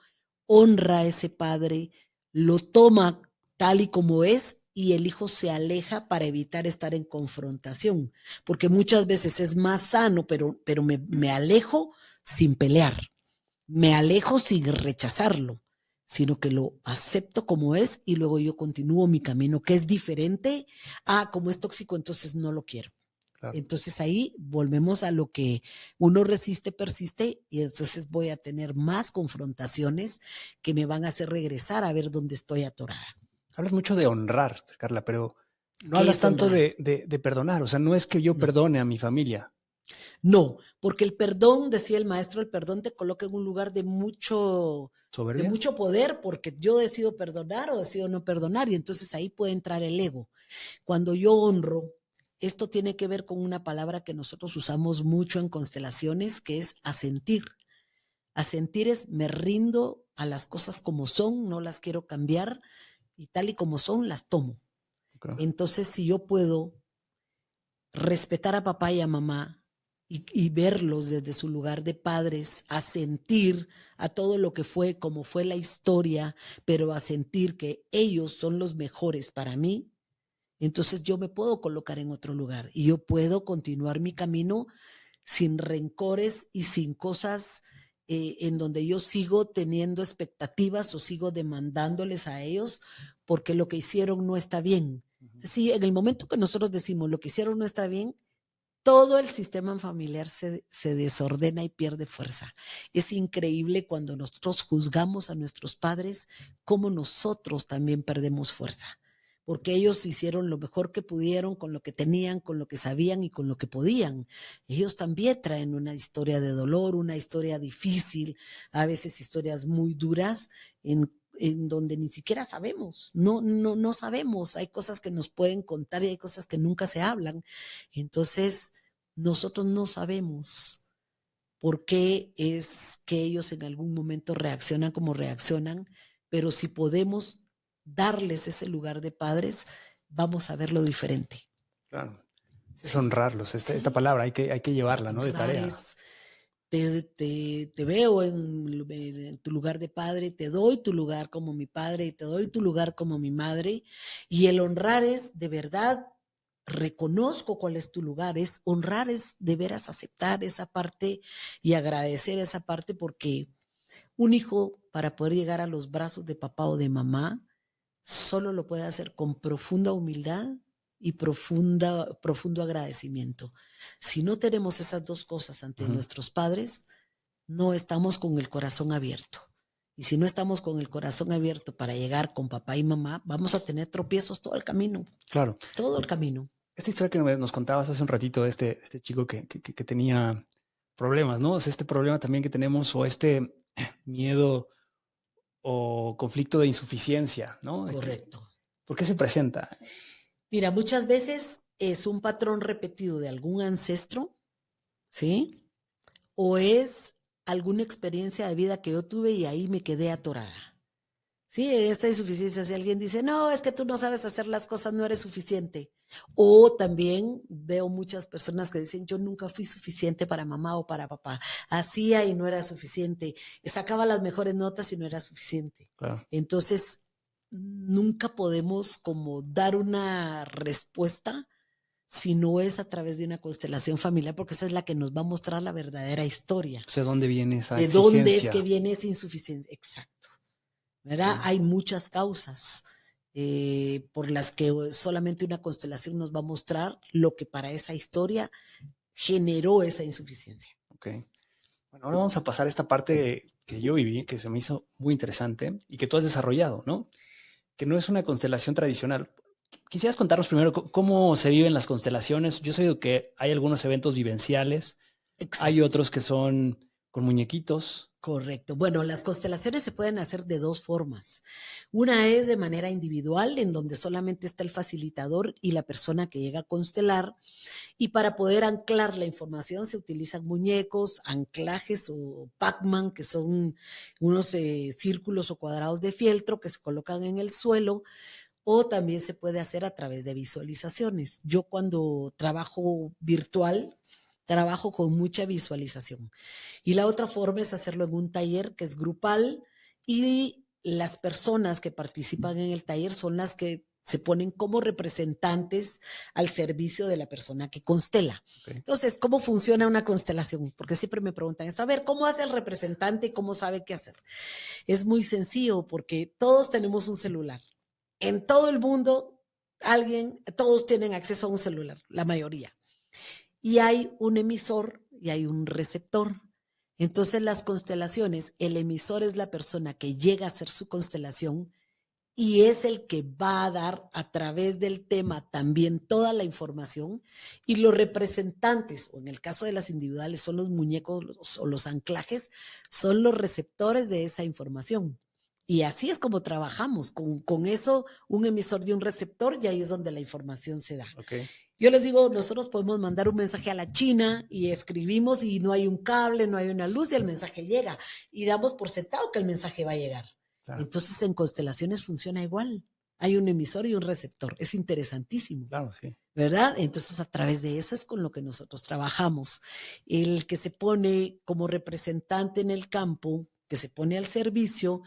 honra a ese padre, lo toma tal y como es y el hijo se aleja para evitar estar en confrontación, porque muchas veces es más sano, pero me alejo sin pelear, me alejo sin rechazarlo, sino que lo acepto como es y luego yo continúo mi camino, que es diferente a como es tóxico, entonces no lo quiero. Claro. Entonces ahí volvemos a lo que uno resiste, persiste y entonces voy a tener más confrontaciones que me van a hacer regresar a ver dónde estoy atorada. Hablas mucho de honrar, Carla, pero no ¿Qué hablas es tanto honrar? de perdonar. O sea, no es que yo No, perdone a mi familia. no, porque el perdón, decía el maestro, el perdón te coloca en un lugar de ¿Soberbia? mucho poder, porque yo decido perdonar o decido no perdonar, y entonces ahí puede entrar el ego. Cuando yo honro, esto tiene que ver con una palabra que nosotros usamos mucho en constelaciones, que es asentir. Asentir es me rindo a las cosas como son, no las quiero cambiar, y tal y como son, las tomo. Okay. Entonces, si yo puedo respetar a papá y a mamá y verlos desde su lugar de padres, a sentir a todo lo que fue, como fue la historia, pero a sentir que ellos son los mejores para mí, entonces yo me puedo colocar en otro lugar y yo puedo continuar mi camino sin rencores y sin cosas en donde yo sigo teniendo expectativas o sigo demandándoles a ellos porque lo que hicieron no está bien. Ujú. Sí, en el momento que nosotros decimos lo que hicieron no está bien, todo el sistema familiar se desordena y pierde fuerza. Es increíble cuando nosotros juzgamos a nuestros padres, cómo nosotros también perdemos fuerza, porque ellos hicieron lo mejor que pudieron con lo que tenían, con lo que sabían y con lo que podían. Ellos también traen una historia de dolor, una historia difícil, a veces historias muy duras en donde ni siquiera sabemos, no sabemos, hay cosas que nos pueden contar y hay cosas que nunca se hablan. Entonces, nosotros no sabemos por qué es que ellos en algún momento reaccionan como reaccionan, pero si podemos darles ese lugar de padres, vamos a verlo diferente. Claro. Sí, es Sí, honrarlos. Esta sí. palabra hay que llevarla, ¿no? De Honrar tarea. es, te veo en tu lugar de padre, te doy tu lugar como mi padre y te doy tu lugar como mi madre. Y el honrar es de verdad, reconozco cuál es tu lugar, es honrar, es de veras aceptar esa parte y agradecer esa parte porque un hijo para poder llegar a los brazos de papá o de mamá solo lo puede hacer con profunda humildad y profundo agradecimiento. Si no tenemos esas dos cosas ante Ujú. nuestros padres, no estamos con el corazón abierto. Y si no estamos con el corazón abierto para llegar con papá y mamá, vamos a tener tropiezos Claro. todo el camino. Esta historia que nos contabas hace un ratito de este chico que tenía problemas, ¿no? O sea, este problema también que tenemos o este miedo o conflicto de insuficiencia, ¿no? Correcto. ¿Por qué se presenta? Mira, muchas veces es un patrón repetido de algún ancestro, ¿sí? O es alguna experiencia de vida que yo tuve y ahí me quedé atorada. Sí, esta insuficiencia, si alguien dice, no, es que tú no sabes hacer las cosas, no eres suficiente. O también veo muchas personas que dicen, yo nunca fui suficiente para mamá o para papá. Hacía y no era suficiente. Sacaba las mejores notas y no era suficiente. Claro. Entonces, nunca podemos como dar una respuesta si no es a través de una constelación familiar, porque esa es la que nos va a mostrar la verdadera historia. O sea, ¿dónde viene esa ¿De dónde es que exigencia? viene esa insuficiencia? Exacto. ¿Verdad? Ok. Hay muchas causas por las que solamente una constelación nos va a mostrar lo que para esa historia generó esa insuficiencia. Ok. Bueno, ahora vamos a pasar a esta parte que yo viví, que se me hizo muy interesante y que tú has desarrollado, ¿no? Que no es una constelación tradicional. ¿Quisieras contarnos primero cómo se viven las constelaciones? Yo he sabido que hay algunos eventos vivenciales, hay Exacto. otros que son con muñequitos. Correcto. Bueno, las constelaciones se pueden hacer de dos formas. Una es de manera individual, en donde solamente está el facilitador y la persona que llega a constelar. Y para poder anclar la información se utilizan muñecos, anclajes o Pac-Man, que son unos círculos o cuadrados de fieltro que se colocan en el suelo, o también se puede hacer a través de visualizaciones. Yo cuando trabajo virtual, trabajo con mucha visualización. Y la otra forma es hacerlo en un taller que es grupal y las personas que participan en el taller son las que se ponen como representantes al servicio de la persona que constela. Okay. Entonces, ¿cómo funciona una constelación? Porque siempre me preguntan esto, a ver, ¿cómo hace el representante y cómo sabe qué hacer? Es muy sencillo porque todos tenemos un celular. En todo el mundo, todos tienen acceso a un celular, la mayoría. Y hay un emisor y hay un receptor. Entonces las constelaciones, el emisor es la persona que llega a hacer su constelación y es el que va a dar a través del tema también toda la información y los representantes, o en el caso de las individuales son los muñecos o los anclajes, son los receptores de esa información. Y así es como trabajamos, con eso, un emisor y un receptor, y ahí es donde la información se da. Okay. Yo les digo, nosotros podemos mandar un mensaje a la China y escribimos y no hay un cable, no hay una luz y el mensaje llega. Y damos por sentado que el mensaje va a llegar. Claro. Entonces en constelaciones funciona igual. Hay un emisor y un receptor. Es interesantísimo, Claro, sí. ¿verdad? Entonces a través de eso es con lo que nosotros trabajamos. El que se pone como representante en el campo, que se pone al servicio,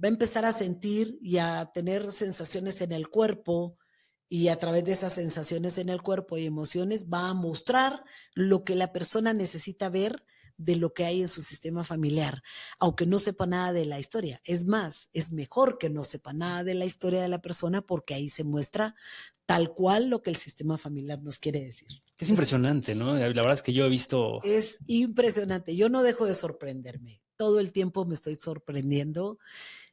va a empezar a sentir y a tener sensaciones en el cuerpo y a través de esas sensaciones en el cuerpo y emociones va a mostrar lo que la persona necesita ver de lo que hay en su sistema familiar, aunque no sepa nada de la historia. Es más, es mejor que no sepa nada de la historia de la persona porque ahí se muestra tal cual lo que el sistema familiar nos quiere decir. Es impresionante, ¿no? La verdad es que yo he visto... Es impresionante. Yo no dejo de sorprenderme. Todo el tiempo me estoy sorprendiendo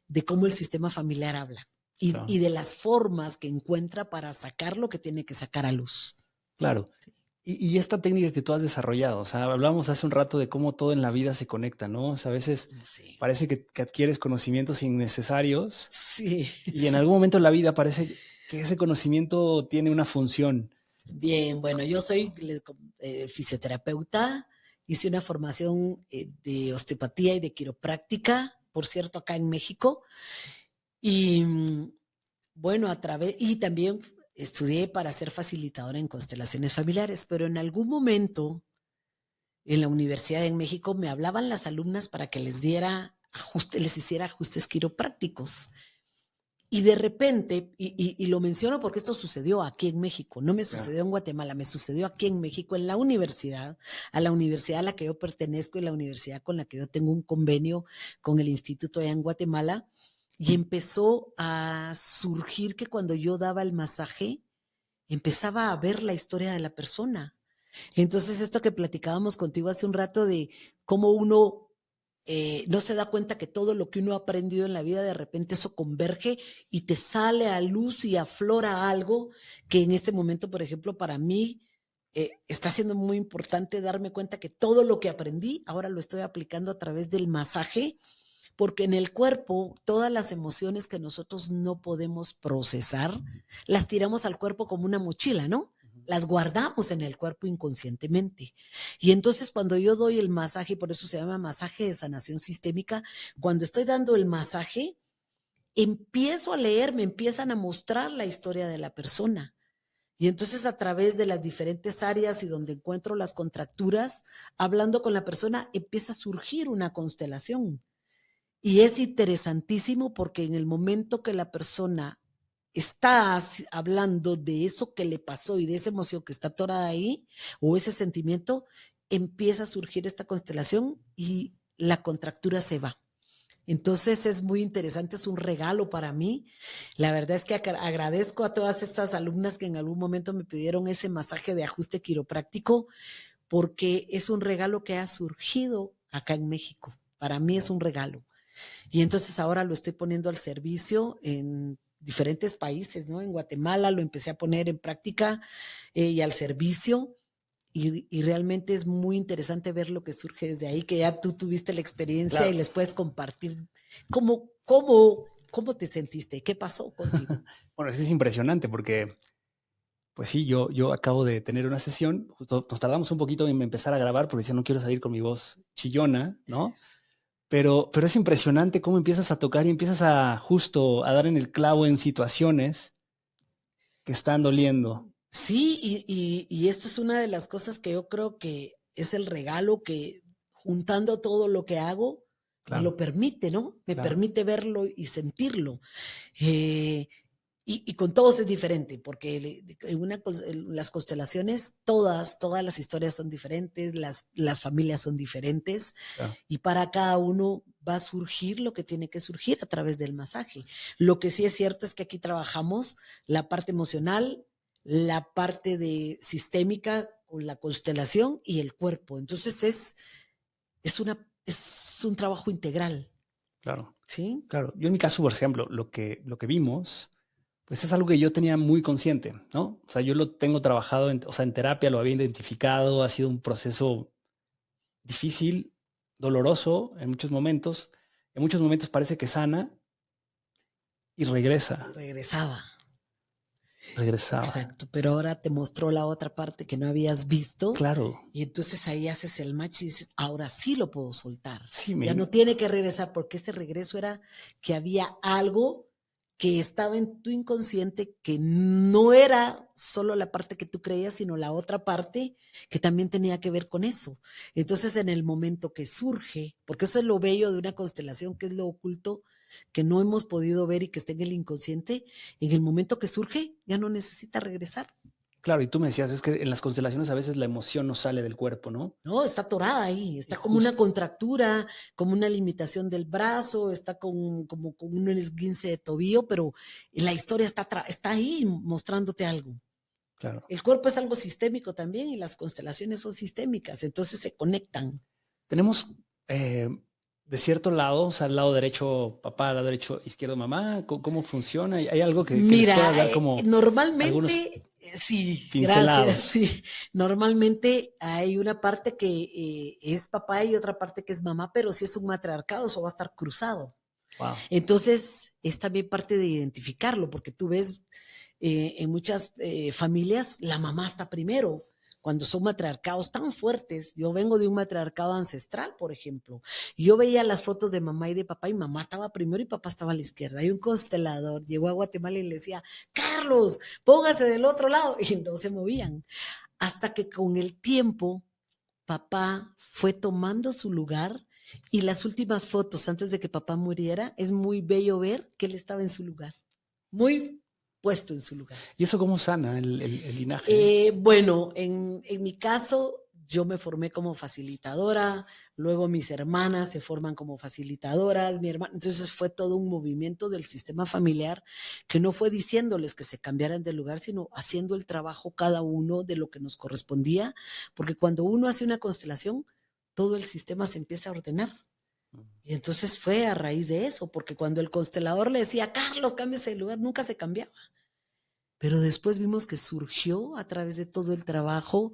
de cómo el sistema familiar habla Claro. y de las formas que encuentra para sacar lo que tiene que sacar a luz. Claro. Y esta técnica que tú has desarrollado, o sea, hablábamos hace un rato de cómo todo en la vida se conecta, ¿no? O sea, a veces Sí, parece que adquieres conocimientos innecesarios sí, y en sí. algún momento de la vida parece que ese conocimiento tiene una función. Bien, bueno, yo soy fisioterapeuta, hice una formación de osteopatía y de quiropráctica, por cierto, acá en México, y bueno, y también estudié para ser facilitadora en constelaciones familiares, pero en algún momento en la universidad en México me hablaban las alumnas para que les hiciera ajustes quiroprácticos. Y de repente, y lo menciono porque esto sucedió aquí en México, no me Claro. sucedió en Guatemala, me sucedió aquí en México, en la universidad, a la que yo pertenezco y la universidad con la que yo tengo un convenio con el instituto allá en Guatemala. Y empezó a surgir que cuando yo daba el masaje, empezaba a ver la historia de la persona. Entonces, esto que platicábamos contigo hace un rato de cómo uno no se da cuenta que todo lo que uno ha aprendido en la vida, de repente eso converge y te sale a luz y aflora algo que en este momento, por ejemplo, para mí está siendo muy importante darme cuenta que todo lo que aprendí ahora lo estoy aplicando a través del masaje, porque en el cuerpo todas las emociones que nosotros no podemos procesar, las tiramos al cuerpo como una mochila, ¿no? Las guardamos en el cuerpo inconscientemente. Y entonces cuando yo doy el masaje, por eso se llama masaje de sanación sistémica, cuando estoy dando el masaje, empiezo a leer, me empiezan a mostrar la historia de la persona. Y entonces a través de las diferentes áreas y donde encuentro las contracturas, hablando con la persona, empieza a surgir una constelación. Y es interesantísimo porque en el momento que la persona está hablando de eso que le pasó y de esa emoción que está atorada ahí, o ese sentimiento, empieza a surgir esta constelación y la contractura se va. Entonces es muy interesante, es un regalo para mí. La verdad es que agradezco a todas estas alumnas que en algún momento me pidieron ese masaje de ajuste quiropráctico, porque es un regalo que ha surgido acá en México. Para mí es un regalo. Y entonces ahora lo estoy poniendo al servicio en diferentes países, ¿no? En Guatemala lo empecé a poner en práctica y al servicio. Y realmente es muy interesante ver lo que surge desde ahí, que ya tú tuviste la experiencia y Claro. les puedes compartir cómo te sentiste, qué pasó contigo. Bueno, es impresionante porque, pues sí, yo acabo de tener una sesión, justo nos tardamos un poquito en empezar a grabar porque decía, no quiero salir con mi voz chillona, ¿no? Pero es impresionante cómo empiezas a tocar y empiezas a justo a dar en el clavo en situaciones que están doliendo. Sí, y esto es una de las cosas que yo creo que es el regalo que juntando todo lo que hago, me Claro, lo permite, ¿no? Me claro. permite verlo y sentirlo. Eh, y con todos es diferente, porque en las constelaciones todas las historias son diferentes, las familias son diferentes, Claro. y para cada uno va a surgir lo que tiene que surgir a través del masaje. Lo que sí es cierto es que aquí trabajamos la parte emocional, la parte de sistémica con la constelación y el cuerpo. Entonces es un trabajo integral, Claro, ¿sí? claro. Yo en mi caso, por ejemplo, lo que vimos, pues es algo que yo tenía muy consciente, ¿no? O sea, yo lo tengo trabajado, o sea, en terapia lo había identificado, ha sido un proceso difícil, doloroso en muchos momentos parece que sana y Y regresa, regresaba. Exacto, pero ahora te mostró la otra parte que no habías visto Claro, y entonces ahí haces el match y dices, ahora sí lo puedo soltar. sí, Ya no tiene que regresar porque ese regreso era que había algo que estaba en tu inconsciente que no era solo la parte que tú creías, sino la otra parte que también tenía que ver con eso. Entonces en el momento que surge, porque eso es lo bello de una constelación, que es lo oculto, que no hemos podido ver y que está en el inconsciente, en el momento que surge, ya no necesita regresar. claro. Y tú me decías, es que en las constelaciones a veces la emoción no sale del cuerpo, ¿no? No, está atorada ahí, Y está como una justo, contractura, como una limitación del brazo, está como con un esguince de tobillo, pero la historia está ahí mostrándote algo. claro. El cuerpo es algo sistémico también y las constelaciones son sistémicas, entonces se conectan. Tenemos de cierto lado, o sea, al lado derecho papá, al lado derecho izquierdo mamá, ¿cómo funciona? ¿Hay algo que les pueda Mira, dar como algunos normalmente, sí, gracias, pincelados? sí. Normalmente hay una parte que es papá y otra parte que es mamá, pero si es un matriarcado, eso va a estar cruzado. Wow, Entonces, es también parte de identificarlo, porque tú ves en muchas familias, la mamá está primero, cuando son matriarcados tan fuertes. Yo vengo de un matriarcado ancestral, por ejemplo. Yo veía las fotos de mamá y de papá y mamá estaba primero y papá estaba a la izquierda. Hay un constelador, llegó a Guatemala y le decía, Carlos, póngase del otro lado. Y no se movían. Hasta que con el tiempo, papá fue tomando su lugar y las últimas fotos antes de que papá muriera, es muy bello ver que él estaba en su lugar, muy puesto en su lugar. ¿y eso cómo sana el linaje? Bueno, en mi caso, yo me formé como facilitadora, luego mis hermanas se forman como facilitadoras, mi hermana, entonces fue todo un movimiento del sistema familiar que no fue diciéndoles que se cambiaran de lugar, sino haciendo el trabajo cada uno de lo que nos correspondía, porque cuando uno hace una constelación, todo el sistema se empieza a ordenar. Y entonces fue a raíz de eso, porque cuando el constelador le decía, Carlos, cámbiese de lugar, nunca se cambiaba. Pero después vimos que surgió a través de todo el trabajo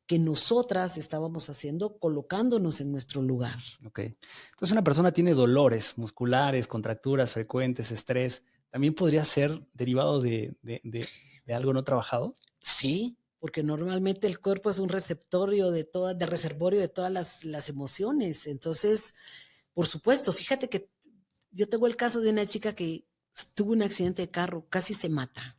que nosotras estábamos haciendo, colocándonos en nuestro lugar. Ok. Entonces una persona tiene dolores musculares, contracturas frecuentes, estrés. ¿También podría ser derivado de algo no trabajado? Sí, porque normalmente el cuerpo es un receptorio de reservorio de todas las emociones. Entonces, por supuesto, fíjate que yo tengo el caso de una chica que tuvo un accidente de carro, casi se mata.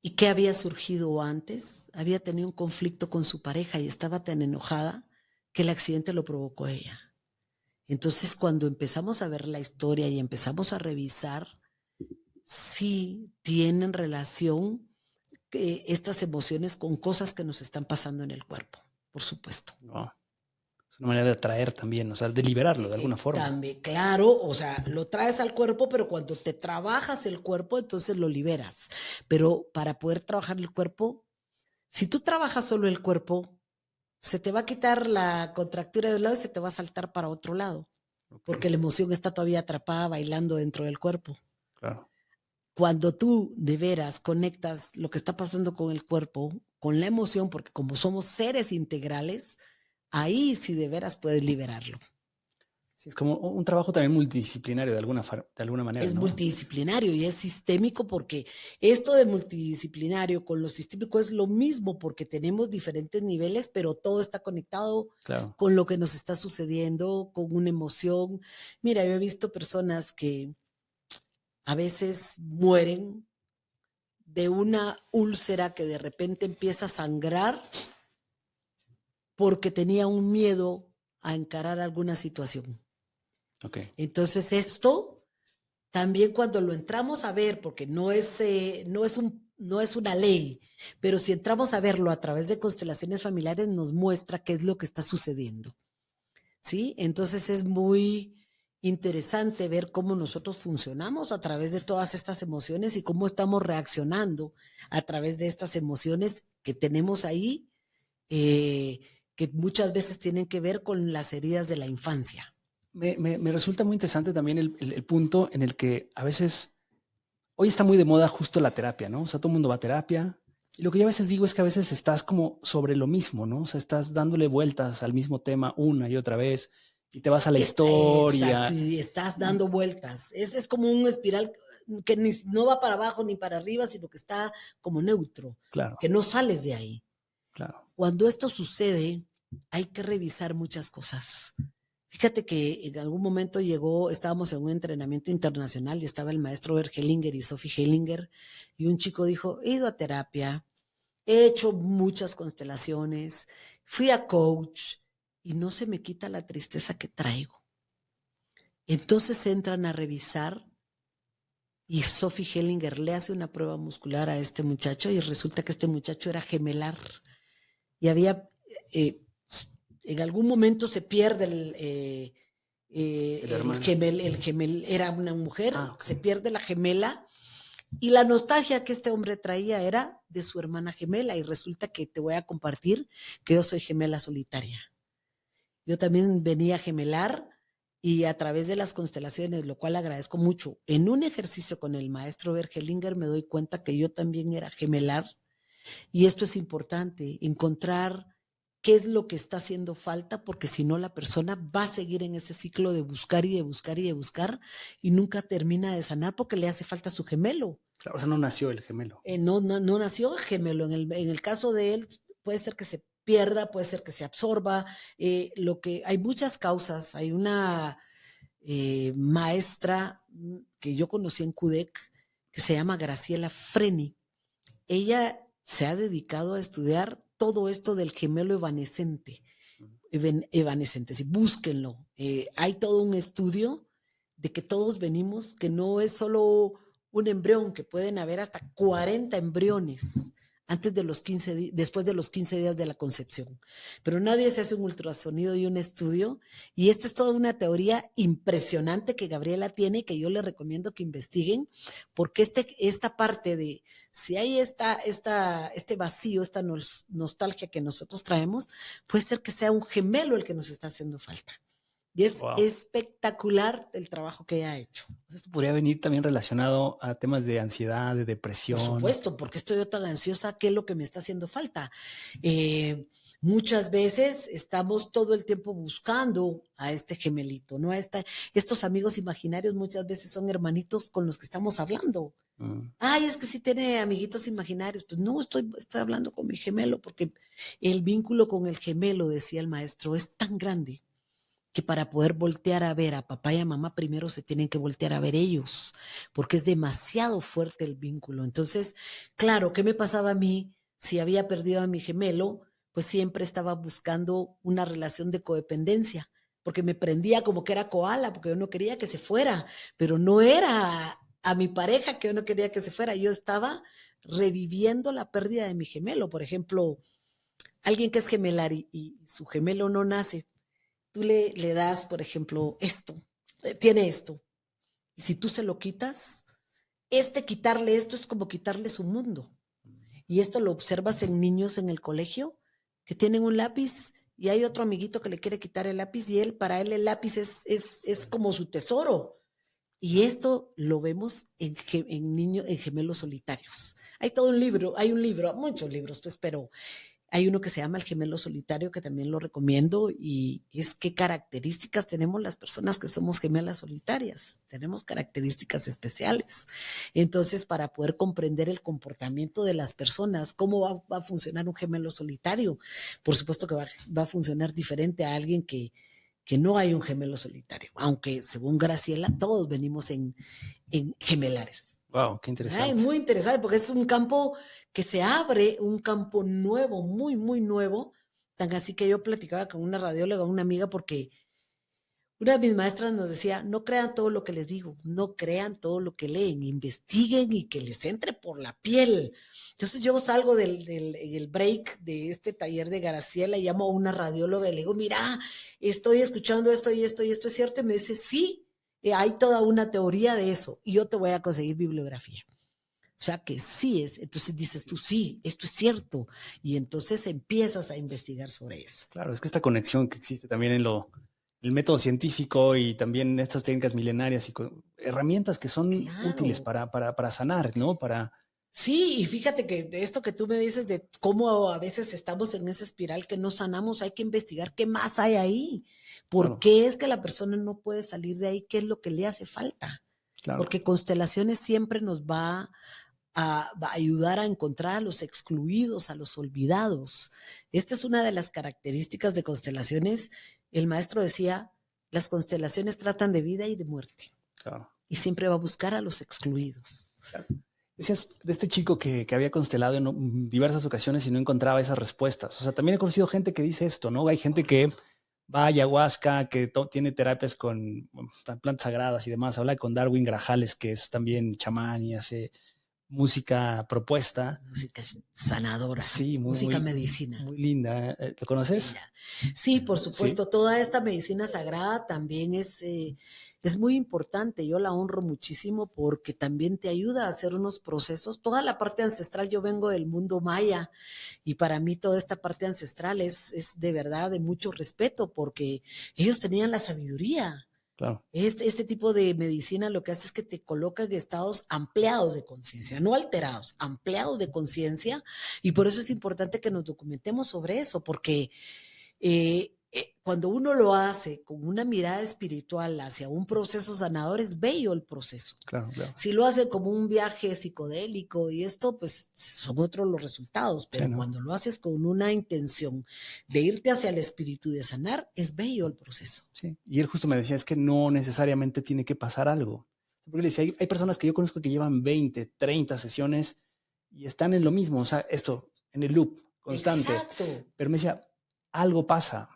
¿Y qué había surgido antes? Había tenido un conflicto con su pareja y estaba tan enojada que el accidente lo provocó ella. Entonces, cuando empezamos a ver la historia y empezamos a revisar, sí tienen relación estas emociones con cosas que nos están pasando en el cuerpo, por supuesto. No, es una manera de atraer también, o sea, de liberarlo de alguna forma. También, claro, o sea, lo traes al cuerpo, pero cuando te trabajas el cuerpo, entonces lo liberas. Pero para poder trabajar el cuerpo, si tú trabajas solo el cuerpo, se te va a quitar la contractura de un lado y se te va a saltar para otro lado, Ok, porque la emoción está todavía atrapada bailando dentro del cuerpo. claro. Cuando tú de veras conectas lo que está pasando con el cuerpo, con la emoción, porque como somos seres integrales, ahí sí de veras puedes liberarlo. Sí, es como un trabajo también multidisciplinario de alguna manera, Es ¿no? multidisciplinario y es sistémico porque esto de multidisciplinario con lo sistémico es lo mismo porque tenemos diferentes niveles, pero todo está conectado Claro. con lo que nos está sucediendo, con una emoción. Mira, yo he visto personas que a veces mueren de una úlcera que de repente empieza a sangrar porque tenía un miedo a encarar alguna situación. Ok. Entonces esto también cuando lo entramos a ver, porque no es una ley, pero si entramos a verlo a través de constelaciones familiares nos muestra qué es lo que está sucediendo, ¿sí? Entonces es muy interesante ver cómo nosotros funcionamos a través de todas estas emociones y cómo estamos reaccionando a través de estas emociones que tenemos ahí, eh, que muchas veces tienen que ver con las heridas de la infancia. Me resulta muy interesante también el punto en el que a veces, hoy está muy de moda justo la terapia, ¿no? O sea, todo el mundo va a terapia. Y lo que yo a veces digo es que a veces estás como sobre lo mismo, ¿no? O sea, estás dándole vueltas al mismo tema una y otra vez y te vas a la Exacto, historia. y estás dando vueltas. Es como un espiral que no va para abajo ni para arriba, sino que está como neutro, Claro, que no sales de ahí. claro. Cuando esto sucede, hay que revisar muchas cosas. Fíjate que en algún momento estábamos en un entrenamiento internacional y estaba el maestro Bert Hellinger y Sophie Hellinger, y un chico dijo, he ido a terapia, he hecho muchas constelaciones, fui a coach y no se me quita la tristeza que traigo. Entonces entran a revisar y Sophie Hellinger le hace una prueba muscular a este muchacho y resulta que este muchacho era gemelar y había, eh, en algún momento se pierde El hermano. el gemel, era una mujer, Ah, ok. se pierde la gemela y la nostalgia que este hombre traía era de su hermana gemela y resulta que te voy a compartir que yo soy gemela solitaria. Yo también venía a gemelar y a través de las constelaciones, lo cual agradezco mucho. En un ejercicio con el maestro Bergelinger me doy cuenta que yo también era gemelar y esto es importante, encontrar qué es lo que está haciendo falta, porque si no la persona va a seguir en ese ciclo de buscar y de buscar y de buscar y nunca termina de sanar porque le hace falta su gemelo. Claro, o sea, no nació el gemelo. No nació gemelo. En el caso de él, puede ser que se pierda, puede ser que se absorba. Hay muchas causas. Hay una maestra que yo conocí en CUDEC que se llama Graciela Freni. Ella se ha dedicado a estudiar todo esto del gemelo evanescente. Evanescente, sí, búsquenlo. Hay todo un estudio de que todos venimos, que no es solo un embrión, que pueden haber hasta 40 embriones antes de los 15 después de los 15 días de la concepción. Pero nadie se hace un ultrasonido y un estudio. Y esto es toda una teoría impresionante que Gabriela tiene y que yo le recomiendo que investiguen, porque esta parte de si hay este vacío, esta nostalgia que nosotros traemos, puede ser que sea un gemelo el que nos está haciendo falta. Y es Wow. espectacular el trabajo que ella ha hecho. Esto podría venir también relacionado a temas de ansiedad, de Por depresión. supuesto, porque estoy yo tan ansiosa, ¿qué es lo que me está haciendo falta? Muchas veces estamos todo el tiempo buscando a este gemelito, ¿no? Estos amigos imaginarios muchas veces son hermanitos con los que estamos hablando. Mm, Ay, es que sí tiene amiguitos imaginarios. Pues no, estoy hablando con mi gemelo, porque el vínculo con el gemelo, decía el maestro, es tan grande que para poder voltear a ver a papá y a mamá, primero se tienen que voltear a ver ellos, porque es demasiado fuerte el vínculo. Entonces, claro, ¿qué me pasaba a mí si había perdido a mi gemelo? Pues siempre estaba buscando una relación de codependencia, porque me prendía como que era koala, porque yo no quería que se fuera, pero no era a mi pareja que yo no quería que se fuera, yo estaba reviviendo la pérdida de mi gemelo. Por ejemplo, alguien que es gemelar y su gemelo no nace, tú le das, por ejemplo, esto, tiene esto, y si tú se lo quitas, quitarle esto es como quitarle su mundo. Y esto lo observas en niños en el colegio que tienen un lápiz y hay otro amiguito que le quiere quitar el lápiz y para él el lápiz es como su tesoro. Y esto lo vemos en niños, en gemelos solitarios. Hay todo un libro, hay un libro, muchos libros, pues, pero hay uno que se llama El gemelo solitario, que también lo recomiendo, y es qué características tenemos las personas que somos gemelas solitarias. Tenemos características especiales. Entonces, para poder comprender el comportamiento de las personas, cómo va a funcionar un gemelo solitario, por supuesto que va a funcionar diferente a alguien que no hay un gemelo solitario, aunque según Graciela, todos venimos en gemelares. Wow, qué Es interesante. muy interesante porque es un campo que se abre, un campo nuevo, muy, muy nuevo. Tan así que yo platicaba con una radióloga, una amiga, porque una de mis maestras nos decía, no crean todo lo que les digo, no crean todo lo que leen, investiguen y que les entre por la piel. Entonces yo salgo del break de este taller de Graciela y llamo a una radióloga y le digo, mira, estoy escuchando esto y esto y esto es cierto. Y me dice, sí, hay toda una teoría de eso y yo te voy a conseguir bibliografía. O sea que sí es, entonces dices tú, sí, esto es cierto. Y entonces empiezas a investigar sobre eso. Claro, es que esta conexión que existe también en el método científico y también estas técnicas milenarias y herramientas que son útiles Claro. para sanar, ¿no? Sí, y fíjate que de esto que tú me dices de cómo a veces estamos en esa espiral que no sanamos, hay que investigar qué más hay ahí. ¿Por Claro, qué es que la persona no puede salir de ahí? ¿Qué es lo que le hace falta? claro. Porque constelaciones siempre nos va a ayudar a encontrar a los excluidos, a los olvidados. Esta es una de las características de constelaciones. El maestro decía, las constelaciones tratan de vida y de muerte Claro, y siempre va a buscar a los excluidos. claro. Decías de este chico que había constelado en diversas ocasiones y no encontraba esas respuestas. O sea, también he conocido gente que dice esto, ¿no? Hay gente que va a ayahuasca, que tiene terapias con plantas sagradas y demás. Habla con Darwin Grajales, que es también chamán y hace música propuesta. Música sanadora, Sí, muy, música muy, medicina. muy linda. ¿Lo conoces? Bella. Sí, por Sí. supuesto, toda esta medicina sagrada también es muy importante. Yo la honro muchísimo porque también te ayuda a hacer unos procesos. Toda la parte ancestral, yo vengo del mundo maya y para mí toda esta parte ancestral es de verdad de mucho respeto porque ellos tenían la sabiduría. Claro, Este tipo de medicina lo que hace es que te coloca en estados ampliados de conciencia, no alterados, ampliados de conciencia, y por eso es importante que nos documentemos sobre eso, porque cuando uno lo hace con una mirada espiritual hacia un proceso sanador, es bello el proceso. claro, claro. Si lo hace como un viaje psicodélico y esto, pues son otros los resultados, Sí, pero ¿no? cuando lo haces con una intención de irte hacia el espíritu y de sanar, es bello el proceso. Sí. Y él justo me decía, es que no necesariamente tiene que pasar algo. Porque le decía, hay personas que yo conozco que llevan 20, 30 sesiones y están en lo mismo, o sea, esto, en el loop constante. Exacto. Pero me decía, algo pasa.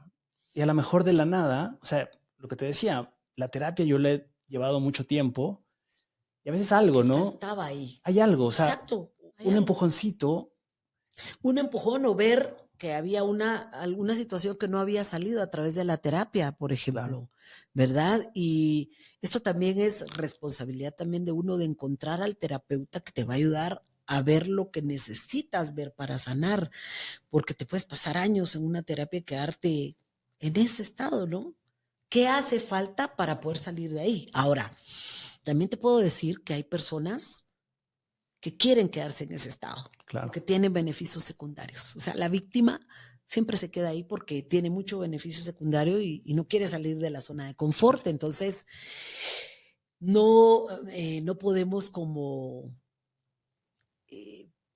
Y a lo mejor de la nada, o sea, lo que te decía, la terapia yo le he llevado mucho tiempo y a veces algo, ¿Qué ¿no? faltaba ahí? Hay algo, o sea, Exacto, hay un algo. empujoncito. Un empujón o ver que había alguna situación que no había salido a través de la terapia, por Claro, ejemplo, ¿verdad? Y esto también es responsabilidad también de uno de encontrar al terapeuta que te va a ayudar a ver lo que necesitas ver para sanar, porque te puedes pasar años en una terapia y quedarte en ese estado, ¿no? ¿Qué hace falta para poder salir de ahí? Ahora, también te puedo decir que hay personas que quieren quedarse en ese estado, claro. porque tienen beneficios secundarios. O sea, la víctima siempre se queda ahí porque tiene mucho beneficio secundario y no quiere salir de la zona de confort. Entonces, no podemos como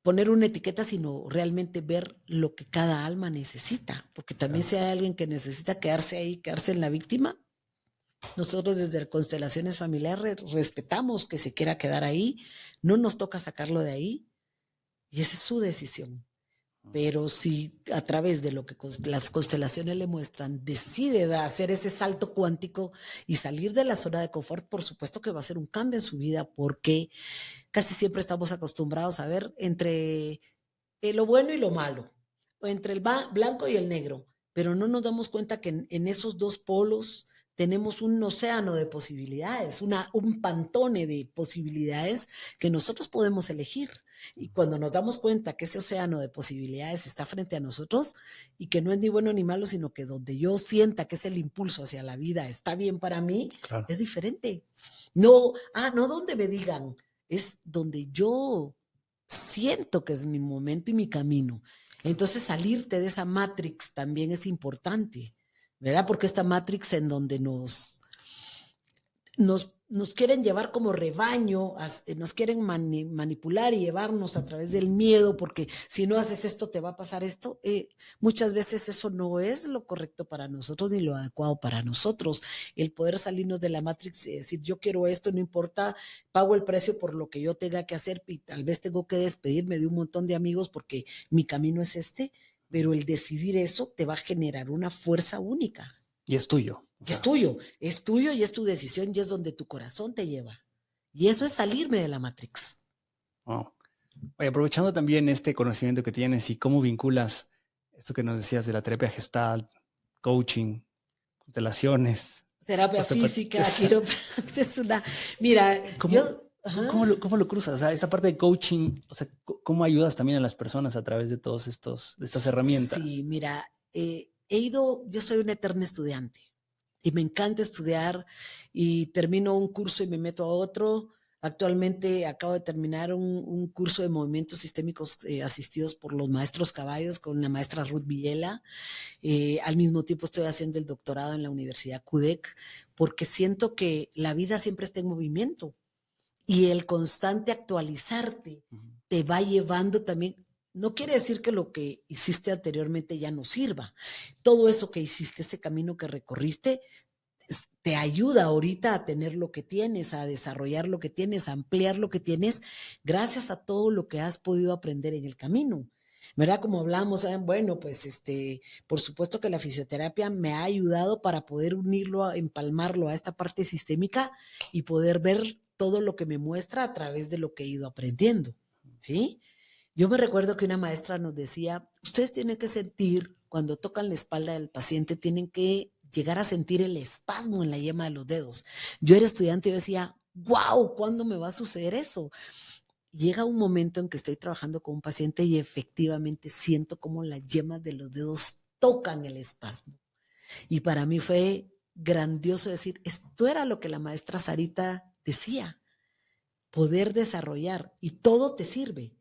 poner una etiqueta, sino realmente ver lo que cada alma necesita, porque también Claro. si hay alguien que necesita quedarse ahí, quedarse en la víctima, nosotros desde Constelaciones Familiares respetamos que se quiera quedar ahí, no nos toca sacarlo de ahí y esa es su decisión. Pero si a través de lo que las constelaciones le muestran, decide hacer ese salto cuántico y salir de la zona de confort, por supuesto que va a ser un cambio en su vida, porque casi siempre estamos acostumbrados a ver entre lo bueno y lo malo, o entre el blanco y el negro, pero no nos damos cuenta que en esos dos polos tenemos un océano de posibilidades, un pantone de posibilidades que nosotros podemos elegir. Y cuando nos damos cuenta que ese océano de posibilidades está frente a nosotros y que no es ni bueno ni malo, sino que donde yo sienta que es el impulso hacia la vida está bien para mí, Claro. es diferente. No, no donde me digan, es donde yo siento que es mi momento y mi camino. Entonces salirte de esa matrix también es importante, ¿verdad? Porque esta matrix en donde nos quieren llevar como rebaño, nos quieren manipular y llevarnos a través del miedo, porque si no haces esto te va a pasar esto. Muchas veces eso no es lo correcto para nosotros ni lo adecuado para nosotros. El poder salirnos de la matrix y decir, yo quiero esto, no importa, pago el precio por lo que yo tenga que hacer y tal vez tengo que despedirme de un montón de amigos porque mi camino es este, pero el decidir eso te va a generar una fuerza única. Y es tuyo. Es tuyo y es tu decisión y es donde tu corazón te lleva. Y eso es salirme de la Matrix. Wow. Oye, aprovechando también este conocimiento que tienes y cómo vinculas esto que nos decías de la terapia Gestalt, coaching, constelaciones. Terapia física, quiropráctica, es una... Mira, ¿Cómo, cómo lo cruzas? O sea, esta parte de coaching, o sea, ¿cómo ayudas también a las personas a través de todos de estas herramientas? Sí, mira, yo soy una eterna estudiante y me encanta estudiar y termino un curso y me meto a otro. Actualmente acabo de terminar un curso de movimientos sistémicos asistidos por los maestros caballos con la maestra Ruth Villela. Al mismo tiempo estoy haciendo el doctorado en la Universidad CUDEC porque siento que la vida siempre está en movimiento y el constante actualizarte te va llevando también. No quiere decir que lo que hiciste anteriormente ya no sirva. Todo eso que hiciste, ese camino que recorriste, te ayuda ahorita a tener lo que tienes, a desarrollar lo que tienes, a ampliar lo que tienes, gracias a todo lo que has podido aprender en el camino. ¿Verdad? Como hablamos, bueno, pues por supuesto que la fisioterapia me ha ayudado para poder unirlo, empalmarlo a esta parte sistémica y poder ver todo lo que me muestra a través de lo que he ido aprendiendo, ¿sí? Yo me recuerdo que una maestra nos decía, ustedes tienen que sentir, cuando tocan la espalda del paciente, tienen que llegar a sentir el espasmo en la yema de los dedos. Yo era estudiante y yo decía, wow, ¿cuándo me va a suceder eso? Llega un momento en que estoy trabajando con un paciente y efectivamente siento como las yemas de los dedos tocan el espasmo. Y para mí fue grandioso decir, esto era lo que la maestra Sarita decía, poder desarrollar y todo te sirve,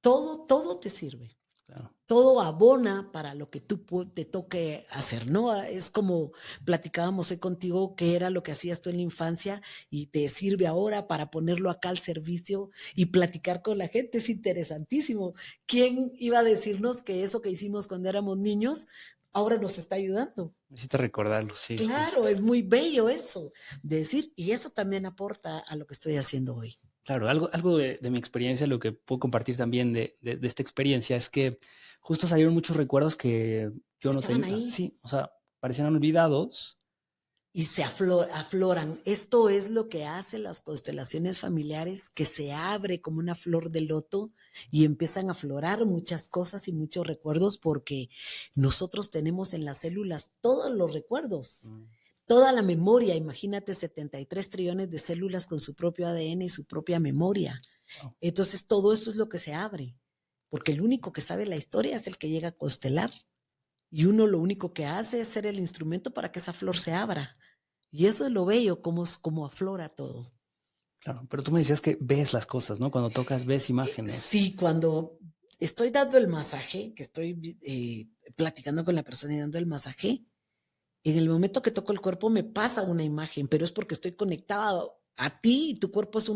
todo te sirve. Claro. Todo abona para lo que tú te toque hacer, ¿no? Es como platicábamos hoy contigo, qué era lo que hacías tú en la infancia y te sirve ahora para ponerlo acá al servicio y platicar con la gente. Es interesantísimo. ¿Quién iba a decirnos que eso que hicimos cuando éramos niños ahora nos está ayudando? Necesitas recordarlo, sí, Claro, justo. es muy bello eso, de decir, y eso también aporta a lo que estoy haciendo hoy. Claro, algo de mi experiencia, lo que puedo compartir también de esta experiencia es que justo salieron muchos recuerdos que yo no Estaban tenía, ahí. sí, o sea, parecían olvidados. Y se afloran. Esto es lo que hace las constelaciones familiares, que se abre como una flor de loto y empiezan a aflorar muchas cosas y muchos recuerdos porque nosotros tenemos en las células todos los recuerdos, toda la memoria. Imagínate 73 trillones de células con su propio ADN y su propia memoria. Wow. Entonces todo eso es lo que se abre, porque el único que sabe la historia es el que llega a constelar. Y uno lo único que hace es ser el instrumento para que esa flor se abra. Y eso es lo bello, como aflora todo. Claro, pero tú me decías que ves las cosas, ¿no? Cuando tocas, ves imágenes. Sí, cuando estoy dando el masaje, que estoy platicando con la persona y dando el masaje, en el momento que toco el cuerpo me pasa una imagen, pero es porque estoy conectada a ti y tu cuerpo es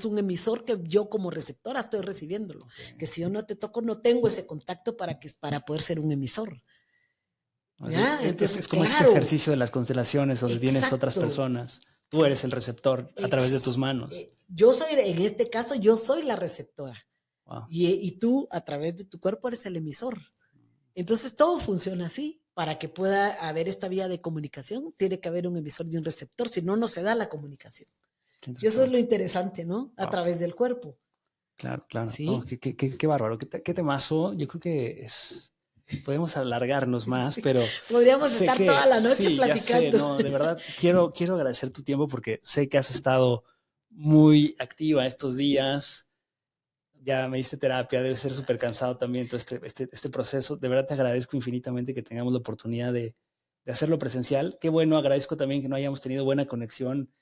un emisor que yo como receptora estoy recibiéndolo. Que si yo no te toco, no tengo ese contacto para poder ser un emisor. ¿Ya? Entonces, es como este ejercicio de las constelaciones donde tienes otras personas. Tú eres el receptor a través de tus manos. En este caso, yo soy la receptora. Wow. Y tú, a través de tu cuerpo, eres el emisor. Entonces, todo funciona así. Para que pueda haber esta vía de comunicación, tiene que haber un emisor y un receptor, si no, no se da la comunicación. Y eso es lo interesante, ¿no? A través del cuerpo. Claro, claro. ¿Sí? Oh, qué bárbaro, qué temazo. Yo creo que podemos alargarnos más, sí. Pero podríamos estar toda la noche platicando. Ya sé, no, de verdad, quiero agradecer tu tiempo porque sé que has estado muy activa estos días. Ya me diste terapia, debe ser súper cansado también todo este proceso. De verdad te agradezco infinitamente que tengamos la oportunidad de hacerlo presencial. Qué bueno, agradezco también que no hayamos tenido buena conexión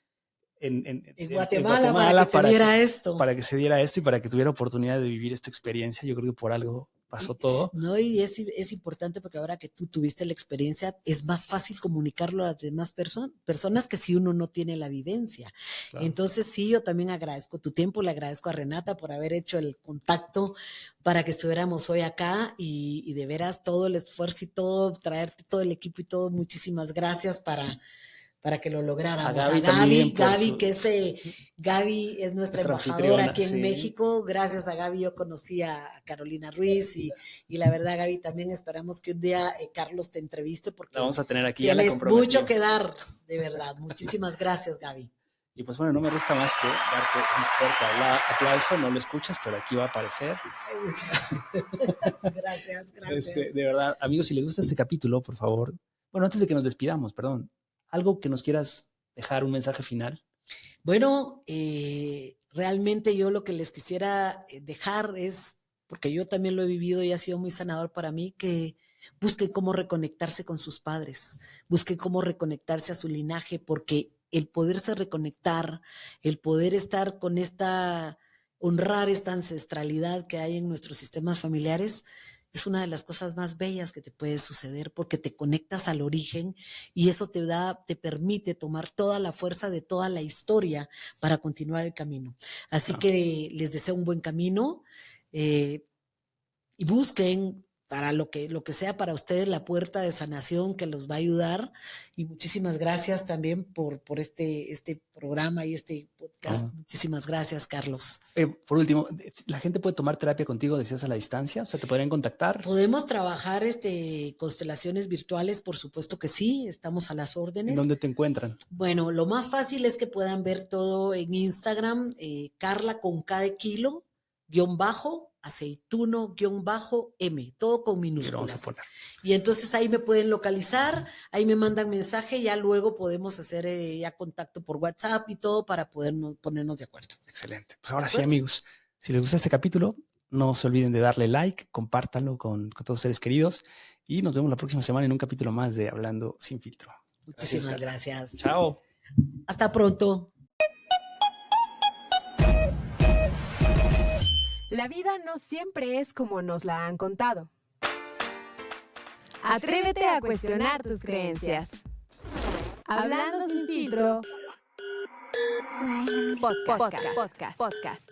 en Guatemala para que se diera esto. Para que se diera esto y para que tuviera oportunidad de vivir esta experiencia. Yo creo que por algo pasó todo. No, y es importante porque ahora que tú tuviste la experiencia, es más fácil comunicarlo a las demás personas que si uno no tiene la vivencia. Claro. Entonces, sí, yo también agradezco tu tiempo, le agradezco a Renata por haber hecho el contacto para que estuviéramos hoy acá y de veras todo el esfuerzo y todo, traerte todo el equipo y todo, muchísimas gracias para que lo lográramos. A Gaby, Gaby es nuestra embajadora aquí en México. Gracias a Gaby yo conocí a Carolina Ruiz y la verdad, Gaby, también esperamos que un día Carlos te entreviste porque la vamos a tener aquí, tienes mucho que dar, de verdad. Muchísimas gracias, Gaby. Y pues bueno, no me resta más que darte un fuerte aplauso. No lo escuchas, pero aquí va a aparecer. Gracias. De verdad, amigos, si les gusta este capítulo, por favor, bueno, antes de que nos despidamos, perdón, ¿algo que nos quieras dejar, un mensaje final? Bueno, realmente yo lo que les quisiera dejar es, porque yo también lo he vivido y ha sido muy sanador para mí, que busquen cómo reconectarse con sus padres, busquen cómo reconectarse a su linaje, porque el poderse reconectar, el poder estar con honrar esta ancestralidad que hay en nuestros sistemas familiares, es una de las cosas más bellas que te puede suceder porque te conectas al origen y eso te permite tomar toda la fuerza de toda la historia para continuar el camino. Así que les deseo un buen camino y busquen para lo que sea para ustedes la puerta de sanación que los va a ayudar. Y muchísimas gracias también por este programa y este podcast. Muchísimas gracias, Carlos. Por último, ¿la gente puede tomar terapia contigo, decías, a la distancia? O sea, ¿te podrían contactar? Podemos trabajar constelaciones virtuales, por supuesto que sí, estamos a las órdenes. ¿En dónde te encuentran? Bueno, lo más fácil es que puedan ver todo en Instagram, Carla con K de kilo, _aceituno_M, todo con minúsculas. Vamos a poner. Y entonces ahí me pueden localizar, ahí me mandan mensaje, ya luego podemos hacer ya contacto por WhatsApp y todo para ponernos de acuerdo. Excelente. Pues ahora sí, amigos, si les gusta este capítulo, no se olviden de darle like, compártanlo con todos los seres queridos y nos vemos la próxima semana en un capítulo más de Hablando Sin Filtro. Muchísimas gracias. Chao. Hasta pronto. La vida no siempre es como nos la han contado. Atrévete a cuestionar tus creencias. Hablando sin filtro. Podcast.